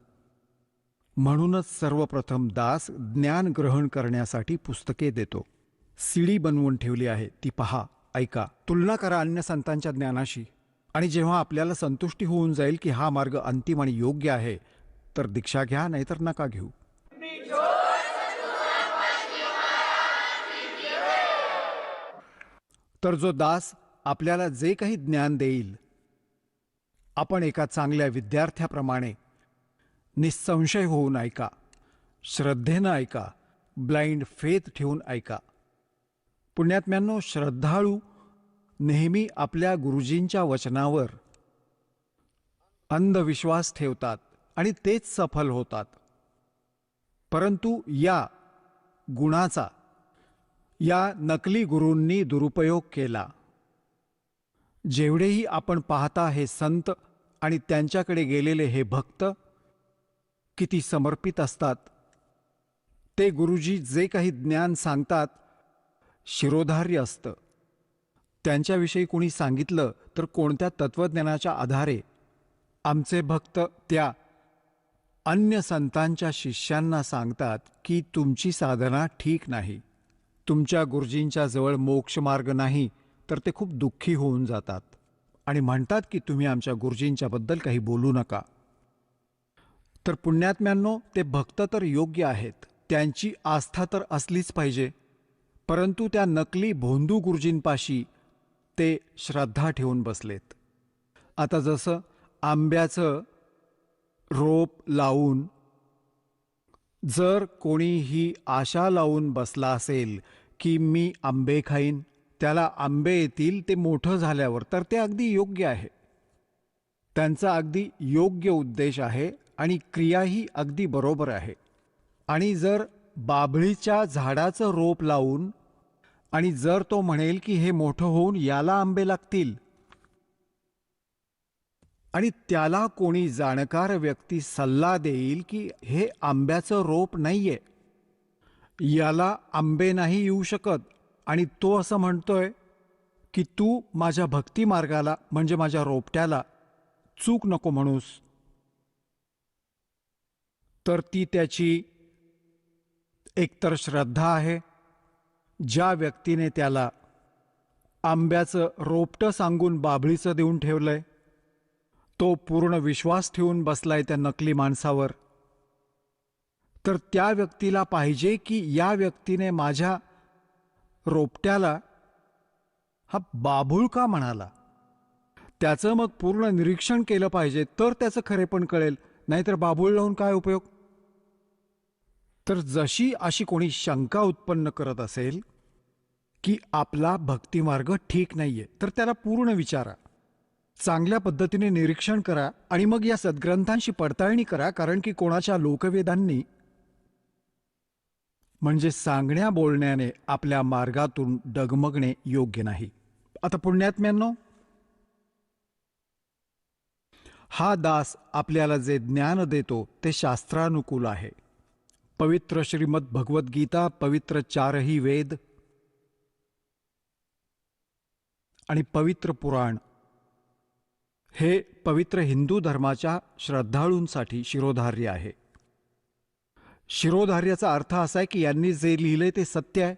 म्हणूनच सर्वप्रथम दास ज्ञान ग्रहण करण्यासाठी पुस्तके देतो. सीडी बनवून ठेवली आहे, ती पहा, ऐका, तुलना करा अन्य संतांच्या ज्ञानाशी. आणि जेव्हा आपल्याला संतुष्टी होऊन जाईल की हा मार्ग अंतिम आणि योग्य आहे तर दीक्षा घ्या, नाहीतर नका घेऊ. तर जो दास आपल्याला जे काही ज्ञान देईल, आपण एका चांगल्या विद्यार्थ्याप्रमाणे निसंशय होऊन ऐका, श्रद्धेनं ऐका, ब्लाइंड फेथ ठेवून ऐका. पुण्यात्म्यांनो, श्रद्धाळू नेहमी आपल्या गुरुजींच्या वचनावर अंधविश्वास ठेवतात आणि तेच सफल होतात. परंतु या गुणाचा या नकली गुरूंनी दुरुपयोग केला. जेवढेही आपण पाहता हे संत आणि त्यांच्याकडे गेलेले हे भक्त किती समर्पित असतात. ते गुरुजी जे काही ज्ञान सांगतात शिरोधार्य असतं. त्यांच्याविषयी कोणी सांगितलं तर कोणत्या तत्वज्ञानाच्या आधारे आमचे भक्त त्या अन्य संतांच्या शिष्यांना सांगतात की तुमची साधना ठीक नाही, तुमच्या गुरुजींच्या जवळ मोक्षमार्ग नाही, तर ते खूप दुःखी होऊन जातात आणि म्हणतात की तुम्ही आमच्या गुरुजींच्याबद्दल काही बोलू नका. तर पुण्यात्म्यांनो, ते भक्त तर योग्य आहेत, त्यांची आस्था तर असलीच पाहिजे, परंतु त्या नकली भोंदू गुरुजींपाशी ते श्रद्धा ठेवून बसलेत. आता जसं आंब्याचं रोप लावून जर कोणी ही आशा लावून बसला असेल की मी आंबे खाईन, त्याला आंबे येतील ते मोठं झाल्यावर, तर ते अगदी योग्य आहे. त्यांचा अगदी योग्य उद्देश आहे आणि क्रियाही अगदी बरोबर आहे. आणि जर बाभळीच्या झाडाचं रोप लावून आणि जर तो म्हणेल की हे मोठं होऊन याला आंबे लागतील, आणि त्याला कोणी जाणकार व्यक्ती सल्ला देईल की हे आंब्याचं रोप नाहीये, याला आंबे नाही येऊ शकत, आणि तो असं म्हणतोय की तू माझ्या भक्ती मार्गाला म्हणजे माझ्या रोपट्याला चूक नको म्हणूस, तर ती त्याची एकतर श्रद्धा आहे. ज्या व्यक्तीने त्याला आंब्याचं रोपटं सांगून बाभळीचं देऊन ठेवलंय, तो पूर्ण विश्वास ठेवून बसलाय त्या नकली माणसावर, तर त्या व्यक्तीला पाहिजे की या व्यक्तीने माझ्या रोपट्याला हा बाभूळ का म्हणाला, त्याचं मग पूर्ण निरीक्षण केलं पाहिजे, तर त्याचं खरेपण कळेल. नाहीतर बाभूळ लावून काय उपयोग. तर जशी अशी कोणी शंका उत्पन्न करत असेल की आपला भक्तिमार्ग ठीक नाहीये, तर त्याला पूर्ण विचारा, चांगल्या पद्धतीने निरीक्षण करा आणि मग या सद्ग्रंथांशी पडताळणी करा. कारण की कोणाच्या लोकवेदांनी म्हणजे सांगण्या बोलण्याने आपल्या मार्गातून डगमगणे योग्य नाही. आता पुण्यात्म्यांनो, हा दास आपल्याला जे ज्ञान देतो ते शास्त्रानुकूल आहे. पवित्र श्रीमद भगवद्गीता, पवित्र चारही वेद आणि पवित्र पुराण हे पवित्र हिंदू धर्माच्या श्रद्धाळूंसाठी शिरोधार्य आहे. शिरोधार्याचा अर्थ असा आहे की यांनी जे लिहिलंय ते सत्य आहे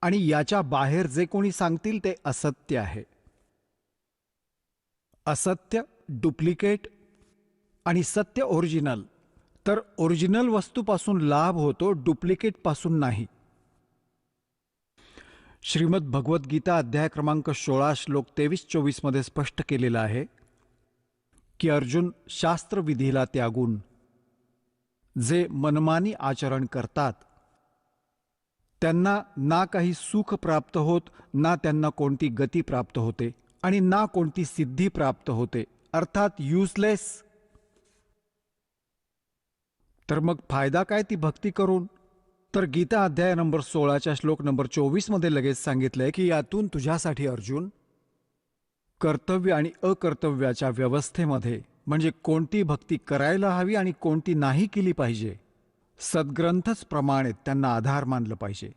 आणि याच्या बाहेर जे कोणी सांगतील ते असत्य आहे. असत्य डुप्लिकेट आणि सत्य ओरिजिनल. तर ओरिजिनल वस्तूपासून लाभ होतो, डुप्लिकेट पासून नाही. श्रीमद भगवद्गीता अध्याय क्रमांक 16 श्लोक 23-24 मध्ये स्पष्ट केलेलं आहे की अर्जुन, शास्त्रविधीला त्यागून जे मनमानी आचरण करतात त्यांना ना काही सुख प्राप्त होत, ना त्यांना कोणती गती प्राप्त होते आणि ना कोणती सिद्धी प्राप्त होते, अर्थात युजलेस. तर मग फायदा काय ती भक्ती करून. तर गीता अध्याय नंबर 16च्या श्लोक नंबर 24 मध्ये लगेच सांगितलंय की यातून तुझ्यासाठी अर्जुन कर्तव्य आणि अकर्तव्याच्या व्यवस्थेमध्ये म्हणजे कोणती भक्ती करायला हवी आणि कोणती नाही केली पाहिजे, सद्ग्रंथच प्रमाणित त्यांना आधार मानलं पाहिजे.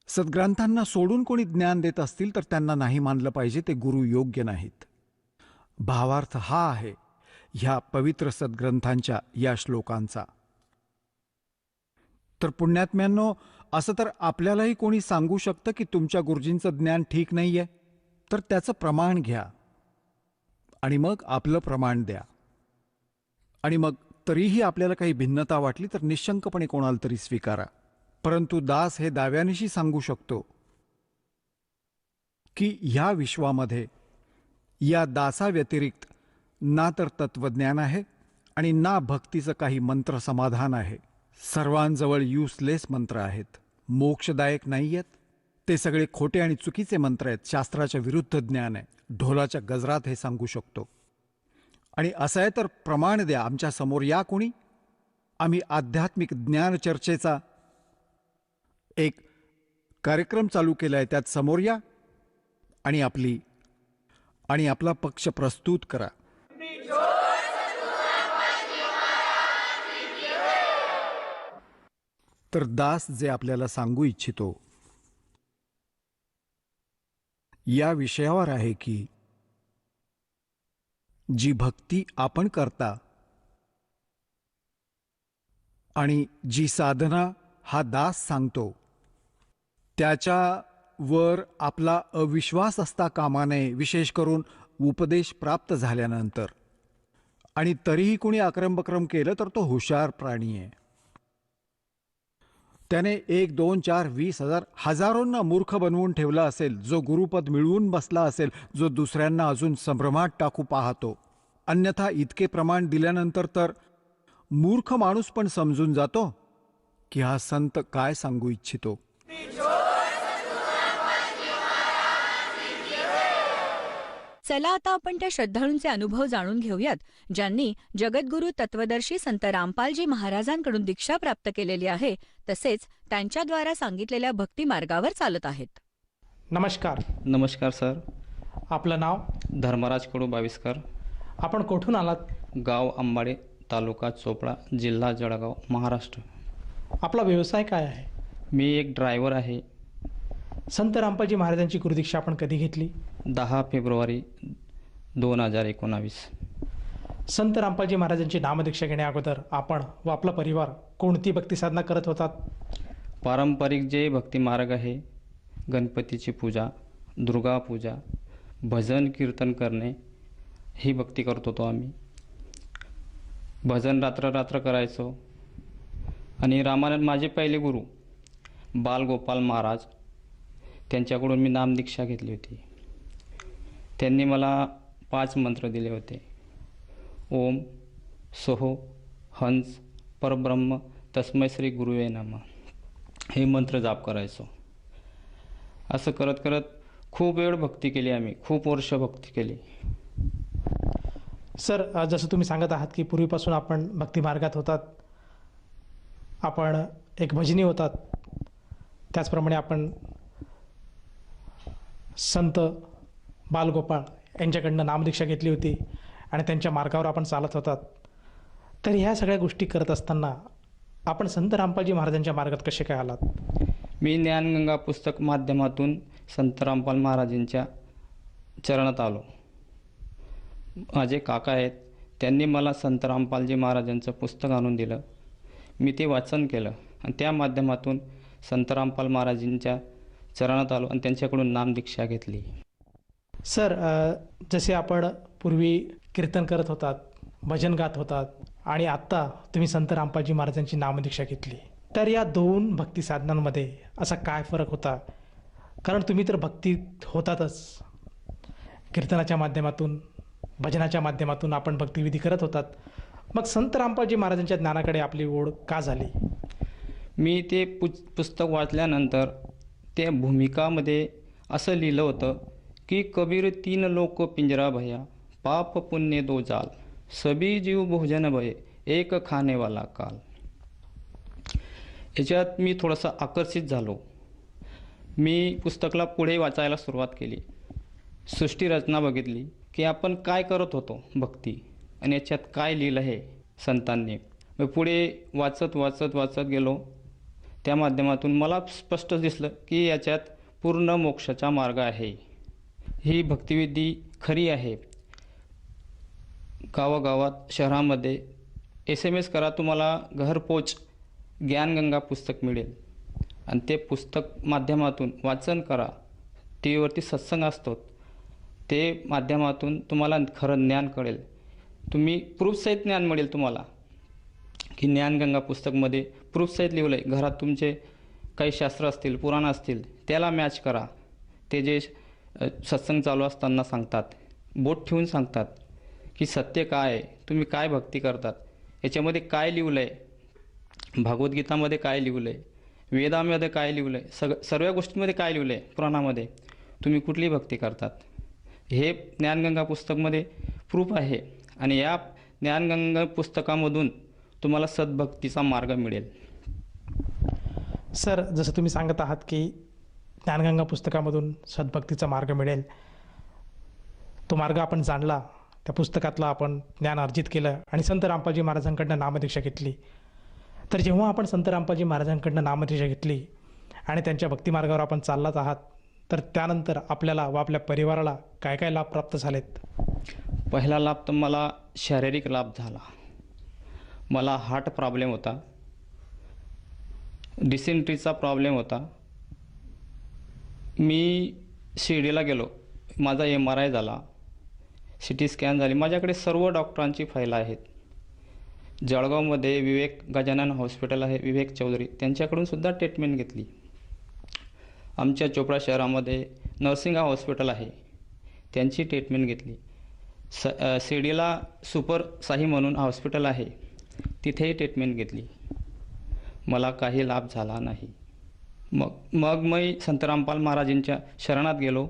सद्ग्रंथांना सोडून कोणी ज्ञान देत असतील तर त्यांना नाही मानलं पाहिजे, ते गुरु योग्य नाहीत. भावार्थ हा आहे ह्या पवित्र सद्ग्रंथांच्या या श्लोकांचा. तर पुण्यात्म्यांनो, असं तर आपल्यालाही कोणी सांगू शकतं की तुमच्या गुरुजींचं ज्ञान ठीक नाहीये, तर त्याचं प्रमाण घ्या आणि मग आपलं प्रमाण द्या. आणि मग तरीही आपल्याला काही भिन्नता वाटली तर निशंकपणे कोणाला तरी स्वीकारा. परंतु दास हे दाव्यानिशी सांगू शकतो की ह्या विश्वामध्ये या दासाव्यतिरिक्त ना तर तत्वज्ञान आहे आणि ना भक्तीचं काही मंत्र समाधान आहे. सर्वांजवळ युजलेस मंत्र आहेत, मोक्षदायक नाही आहेत. ते सगळे खोटे आणि चुकीचे मंत्र आहेत, शास्त्राच्या विरुद्ध ज्ञान आहे. ढोलाच्या गजरात हे सांगू शकतो. आणि असं आहे तर प्रमाण द्या, आमच्या समोर या कोणी. आम्ही आध्यात्मिक ज्ञान चर्चेचा एक कार्यक्रम चालू केला आहे, त्यात समोर या आणि आपला पक्ष प्रस्तुत करा. तर दास जे आपल्याला सांगू इच्छितो या विषयावर आहे की जी भक्ती आपण करता आणि जी साधना हा दास सांगतो त्याच्यावर आपला अविश्वास असता कामा नये, विशेष करून उपदेश प्राप्त झाल्यानंतर. आणि तरीही कुणी आक्रमबक्रम केलं तर तो हुशार प्राणी आहे. त्याने 1, 2, 4, 20,000 हजारोंना मूर्ख बनवून ठेवला असेल, जो गुरुपद मिळवून बसला असेल, जो दुसऱ्यांना अजून संभ्रमात टाकू पाहतो. अन्यथा इतके प्रमाण दिल्यानंतर तर मूर्ख माणूस पण समजून जातो की हा संत काय सांगू इच्छितो. चला आता आपण त्या श्रद्धाळूंचे अनुभव जाणून घेऊयात, ज्यांनी जगद्गुरू तत्वदर्शी संत रामपालजी महाराजांकडून दीक्षा प्राप्त केलेली आहे, तसेच त्यांच्याद्वारा सांगितलेल्या भक्ती मार्गावर चालत आहेत. नमस्कार. नमस्कार सर. आपलं नाव? धर्मराज कडू बाविस्कर. आपण कुठून आलात? गाव अंबाडे, तालुका चोपडा, जिल्हा जळगाव, महाराष्ट्र. आपला व्यवसाय काय आहे? मी एक ड्रायव्हर आहे. संत रामपालजी महाराजांची गुरुदीक्षा आपण कधी घेतली? 10 फेब्रुवारी 2019. संत रामपालजी महाराजांची नामदीक्षा घेण्या अगोदर आपण व आपला परिवार कोणती भक्ती साधना करत होतात? पारंपरिक जे भक्ती मार्ग आहे, गणपतीची पूजा, दुर्गा पूजा, भजन कीर्तन करणे, ही भक्ती करत होतो आम्ही. भजन रात्र करायचो. आणि रामानंद माझे पहिले गुरु बालगोपाल महाराज, त्यांच्याकडून मी नामदीक्षा घेतली होती. त्यांनी मला 5 मंत्र दिले होते. ओम, सोहो, हंस, परब्रह्म, तस्मै श्री गुरुवे नमः, हे मंत्र जाप करायचो. असं करत करत खूप वेळ भक्ती केली आम्ही, खूप वर्ष भक्ती केली. सर, जसं तुम्ही सांगत आहात की पूर्वीपासून आपण भक्ती मार्गात होतात, आपण एक भजनी होतात, त्याचप्रमाणे आपण संत बालगोपाळ यांच्याकडनं नामदीक्षा घेतली होती आणि त्यांच्या मार्गावर आपण चालत होतात. तर ह्या सगळ्या गोष्टी करत असताना आपण संत रामपालजी महाराजांच्या मार्गात कसे काय आलात? मी ज्ञानगंगा पुस्तक माध्यमातून संत रामपाल महाराजांच्या चरणात आलो. माझे काका आहेत, त्यांनी मला संत रामपालजी महाराजांचं पुस्तक आणून दिलं. मी ते वाचन केलं आणि त्या माध्यमातून संत रामपाल महाराजांच्या चरणात आलो आणि त्यांच्याकडून नामदीक्षा घेतली. सर, जसे आपण पूर्वी कीर्तन करत होतात, भजन गात होतात आणि आत्ता तुम्ही संत रामपालजी महाराजांची नामदीक्षा घेतली, तर या 2 भक्ती साधनांमध्ये असा काय फरक होता? कारण तुम्ही तर भक्तीत होतातच, कीर्तनाच्या माध्यमातून, भजनाच्या माध्यमातून आपण भक्तिविधी करत होतात. मग संत रामपालजी महाराजांच्या ज्ञानाकडे आपली ओढ का झाली? मी ते पुस्तक वाचल्यानंतर त्या भूमिकामध्ये असं लिहिलं होतं की कबीर 3 लोक पिंजरा भया, पाप पुण्य 2 जाल, सभी जीव भोजन भये, एक खानेवाला काल. याच्यात मी थोडंसं आकर्षित झालो. मी पुस्तकाला पुढे वाचायला सुरुवात केली. सृष्टी रचना बघितली की आपण काय करत होतो भक्ती आणि याच्यात काय लिहिलं आहे संतांनी. मी पुढे वाचत गेलो. त्या माध्यमातून मला स्पष्ट दिसलं की याच्यात पूर्ण मोक्षाचा मार्ग आहे. ही भक्तिविधी खरी आहे. गावागावात, शहरामध्ये SMS करा, तुम्हाला घरपोच ज्ञानगंगा पुस्तक मिळेल. आणि ते पुस्तक माध्यमातून वाचन करा. टी व्हीवरती सत्संग असतो, ते माध्यमातून तुम्हाला खरं ज्ञान कळेल. तुम्ही प्रूफसहित ज्ञान मिळेल तुम्हाला की ज्ञानगंगा पुस्तकमध्ये प्रूफसहित लिहिलं आहे. घरात तुमचे काही शास्त्र असतील, पुराण असतील, त्याला मॅच करा. ते जे सत्संग चालू असताना सांगतात, बोट ठेवून सांगतात की सत्य काय आहे, तुम्ही काय भक्ती करतात, याच्यामध्ये काय लिहिलं आहे, भागवद्गीतामध्ये काय लिहिलं आहे, वेदामध्ये काय लिहिलं आहे, सर्व गोष्टींमध्ये काय लिहिलं आहे, पुराणामध्ये तुम्ही कुठली भक्ती करतात, हे ज्ञानगंगा पुस्तकमध्ये प्रूफ आहे. आणि या ज्ञानगंगा पुस्तकामधून तुम्हाला सद्भक्तीचा मार्ग मिळेल. सर, जसं तुम्ही सांगत आहात की ज्ञानगंगा पुस्तकामधून सद्भक्तीचा मार्ग मिळेल, तो मार्ग आपण जाणला, त्या पुस्तकातला आपण ज्ञान अर्जित केलं आणि संत रामपालजी महाराजांकडनं नामदीक्षा घेतली. तर जेव्हा आपण संत रामपालजी महाराजांकडनं नामदीक्षा घेतली आणि त्यांच्या भक्तिमार्गावर आपण चाललाच आहात, तर त्यानंतर आपल्याला व आपल्या परिवाराला काय काय लाभ प्राप्त झालेत? पहिला लाभ तर मला शारीरिक लाभ झाला. मला हार्ट प्रॉब्लेम होता, डिसेंट्रीचा प्रॉब्लेम होता. मी शिर्डीला गेलो, माझा MRI झाला, CT स्कॅन झाली. माझ्याकडे सर्व डॉक्टरांची फाईल आहेत. जळगावमध्ये विवेक गजानन हॉस्पिटल आहे, विवेक चौधरी, त्यांच्याकडून सुद्धा ट्रीटमेंट घेतली. आमच्या चोपडा शहरामध्ये नरसिंगा हॉस्पिटल आहे, त्यांची ट्रीटमेंट घेतली. शिर्डीला सुपर साई म्हणून हॉस्पिटल आहे, तिथेही ट्रीटमेंट घेतली. मला काही लाभ झाला नाही. मग मी संत रामपाल महाराजांच्या शरणात गेलो,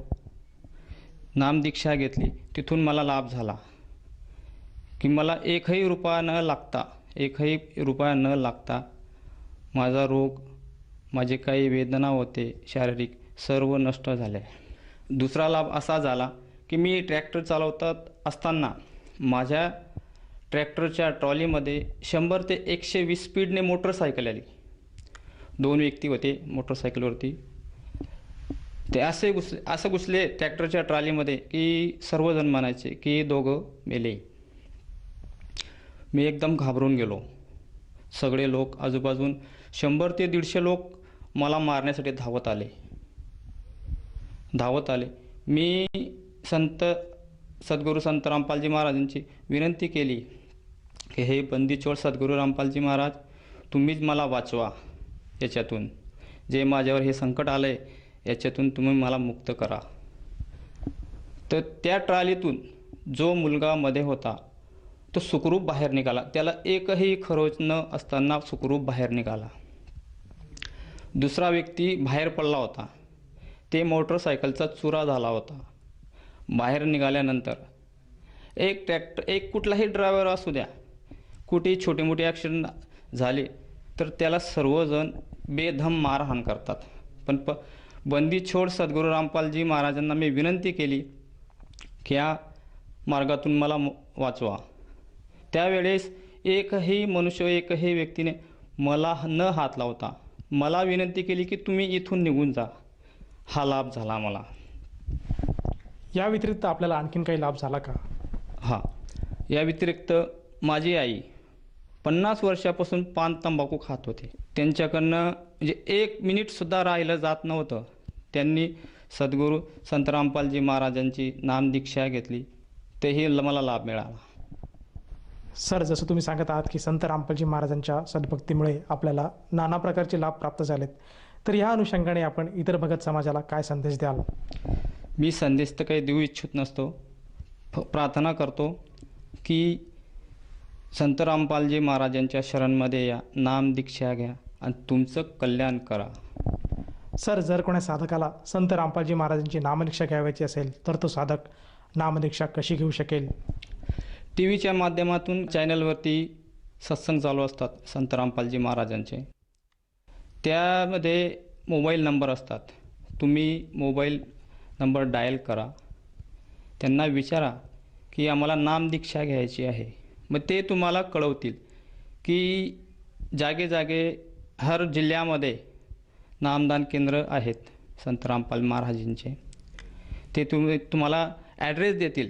नामदीक्षा घेतली. तिथून मला लाभ झाला की मला एकही रुपया न लागता माझा रोग, माझे काही वेदना होते शारीरिक, सर्व नष्ट झाले. दुसरा लाभ असा झाला की मी ट्रॅक्टर चालवत असताना माझ्या ट्रॅक्टरच्या ट्रॉलीमध्ये 100 ते 120 स्पीडने मोटरसायकल आली. 2 व्यक्ती होते मोटरसायकलवरती. ते असं घुसले ट्रॅक्टरच्या ट्रॉलीमध्ये की सर्वजण म्हणायचे की दोघं मेले. मी एकदम घाबरून गेलो. सगळे लोक आजूबाजून 100 ते 150 लोक मला मारण्यासाठी धावत आले. मी सद्गुरू संत रामपालजी महाराजांची विनंती केली की हे बंदीछोड सद्गुरू रामपालजी महाराज, तुम्हीच मला वाचवा, याच्यातून जे माझ्यावर हे संकट आलं आहे याच्यातून तुम्ही मला मुक्त करा. तर त्या ट्रॉलीतून जो मुलगा मध्ये होता तो सुखरूप बाहेर निघाला. त्याला एकही खरोच न असताना सुखरूप बाहेर निघाला. दुसरा व्यक्ती बाहेर पडला होता. ते मोटरसायकलचा चुरा झाला होता. बाहेर निघाल्यानंतर एक कुठलाही ड्रायव्हर असू द्या, कुठेही छोटी मोठी ॲक्सिडेंट झाले तर त्याला सर्वजण बेदम मारहाण करतात. पण बंदीछोड सद्गुरू रामपालजी महाराजांना मी विनंती केली की या मार्गातून मला वाचवा. त्यावेळेस एकही व्यक्तीने मला न हात लावता मला विनंती केली की तुम्ही इथून निघून जा. हा लाभ झाला मला. या व्यतिरिक्त आपल्याला आणखीन काही लाभ झाला का? हां, या व्यतिरिक्त माझी आई 50 वर्षापासून पान तंबाखू खात होते. त्यांच्याकडनं म्हणजे 1 मिनिटसुद्धा राहिलं जात नव्हतं. त्यांनी सद्गुरू संत रामपालजी महाराजांची नामदीक्षा घेतली, तेही मला लाभ मिळाला. सर, जसं तुम्ही सांगत आहात की संत रामपालजी महाराजांच्या सद्भक्तीमुळे आपल्याला नाना प्रकारचे लाभ प्राप्त झालेत, तर या अनुषंगाने आपण इतर भगत समाजाला काय संदेश द्याल? मी संदेश तर काही देऊ इच्छित नसतो. प्रार्थना करतो की संत रामपालजी महाराजांच्या शरणमध्ये या, नामदीक्षा घ्या आणि तुमचं कल्याण करा. सर, जर कोणा साधकाला संत रामपालजी महाराजांची नामदीक्षा घ्यावयाची असेल तर तो साधक नामदीक्षा कशी घेऊ शकेल? TV च्या माध्यमातून चॅनलवरती सत्संग चालू असतात संत रामपालजी महाराजांचे. त्यामध्ये मोबाईल नंबर असतात. तुम्ही मोबाईल नंबर डायल करा. त्यांना विचारा की आम्हाला नामदीक्षा घ्यायची आहे. मग ते तुम्हाला कळवतील की जागे हर जिल्ह्यामध्ये नामदान केंद्र आहेत संत रामपाल महाराजांचे. ते तुम्हाला ॲड्रेस देतील.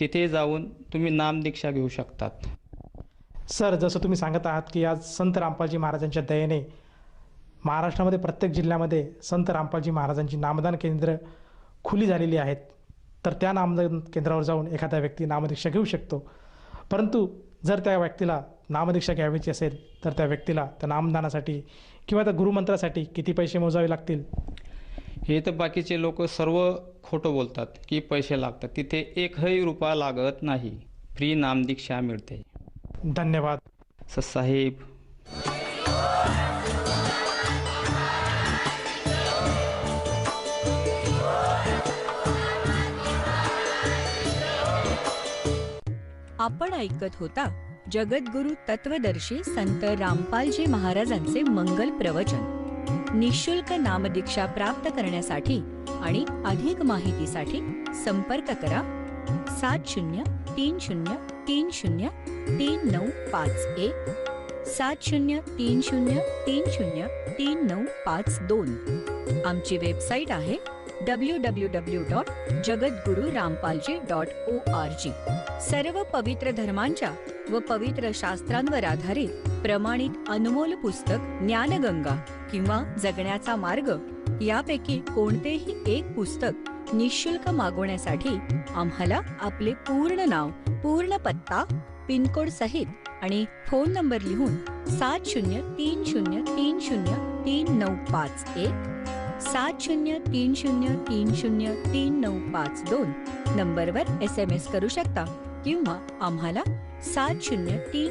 तिथे जाऊन तुम्ही नामदीक्षा घेऊ शकतात. सर, जसं तुम्ही सांगत आहात की आज संत रामपालजी महाराजांच्या दयेने महाराष्ट्रामध्ये प्रत्येक जिल्ह्यामध्ये संत रामपालजी महाराजांची नामदान केंद्र खुली झालेली आहेत, तर त्या नामदान केंद्रावर जाऊन एखादा व्यक्ती नामदीक्षा घेऊ शकतो. परंतु जर त्या व्यक्तीला नामदीक्षा घ्यावीची असेल तर त्या व्यक्तीला त्या नामदानासाठी किंवा त्या गुरुमंत्रासाठी किती पैसे मोजावे लागतील? हे तर बाकीचे लोक सर्व खोटं बोलतात की पैसे लागतात. तिथे एकही रुपया लागत नाही. फ्री नामदीक्षा मिळते. धन्यवाद. साहेब. आपण ऐकत होता जगद्गुरु तत्वदर्शी संत रामपालजी महाराजांचे मंगल प्रवचन. निःशुल्क नामदीक्षा प्राप्त करण्यासाठी आणि अधिक माहितीसाठी संपर्क करा 7030303951 7030303952. आमची वेबसाईट आहे www.jagadgururampalji.org. सर्व पवित्र धर्मांच्या व पवित्र शास्त्रांवर आधारित प्रमाणित अनमोल पुस्तक ज्ञानगंगा किंवा जगण्याचा मार्ग यापैकी कोणतेही एक पुस्तक निःशुल्क मागवण्यासाठी आम्हाला आपले पूर्ण नाव, पूर्ण पत्ता, पिनकोड सहित आणि फोन नंबर लिहून 7030303951 7030303952 नंबरवर SMS करू शकता किंवा आम्हाला 7030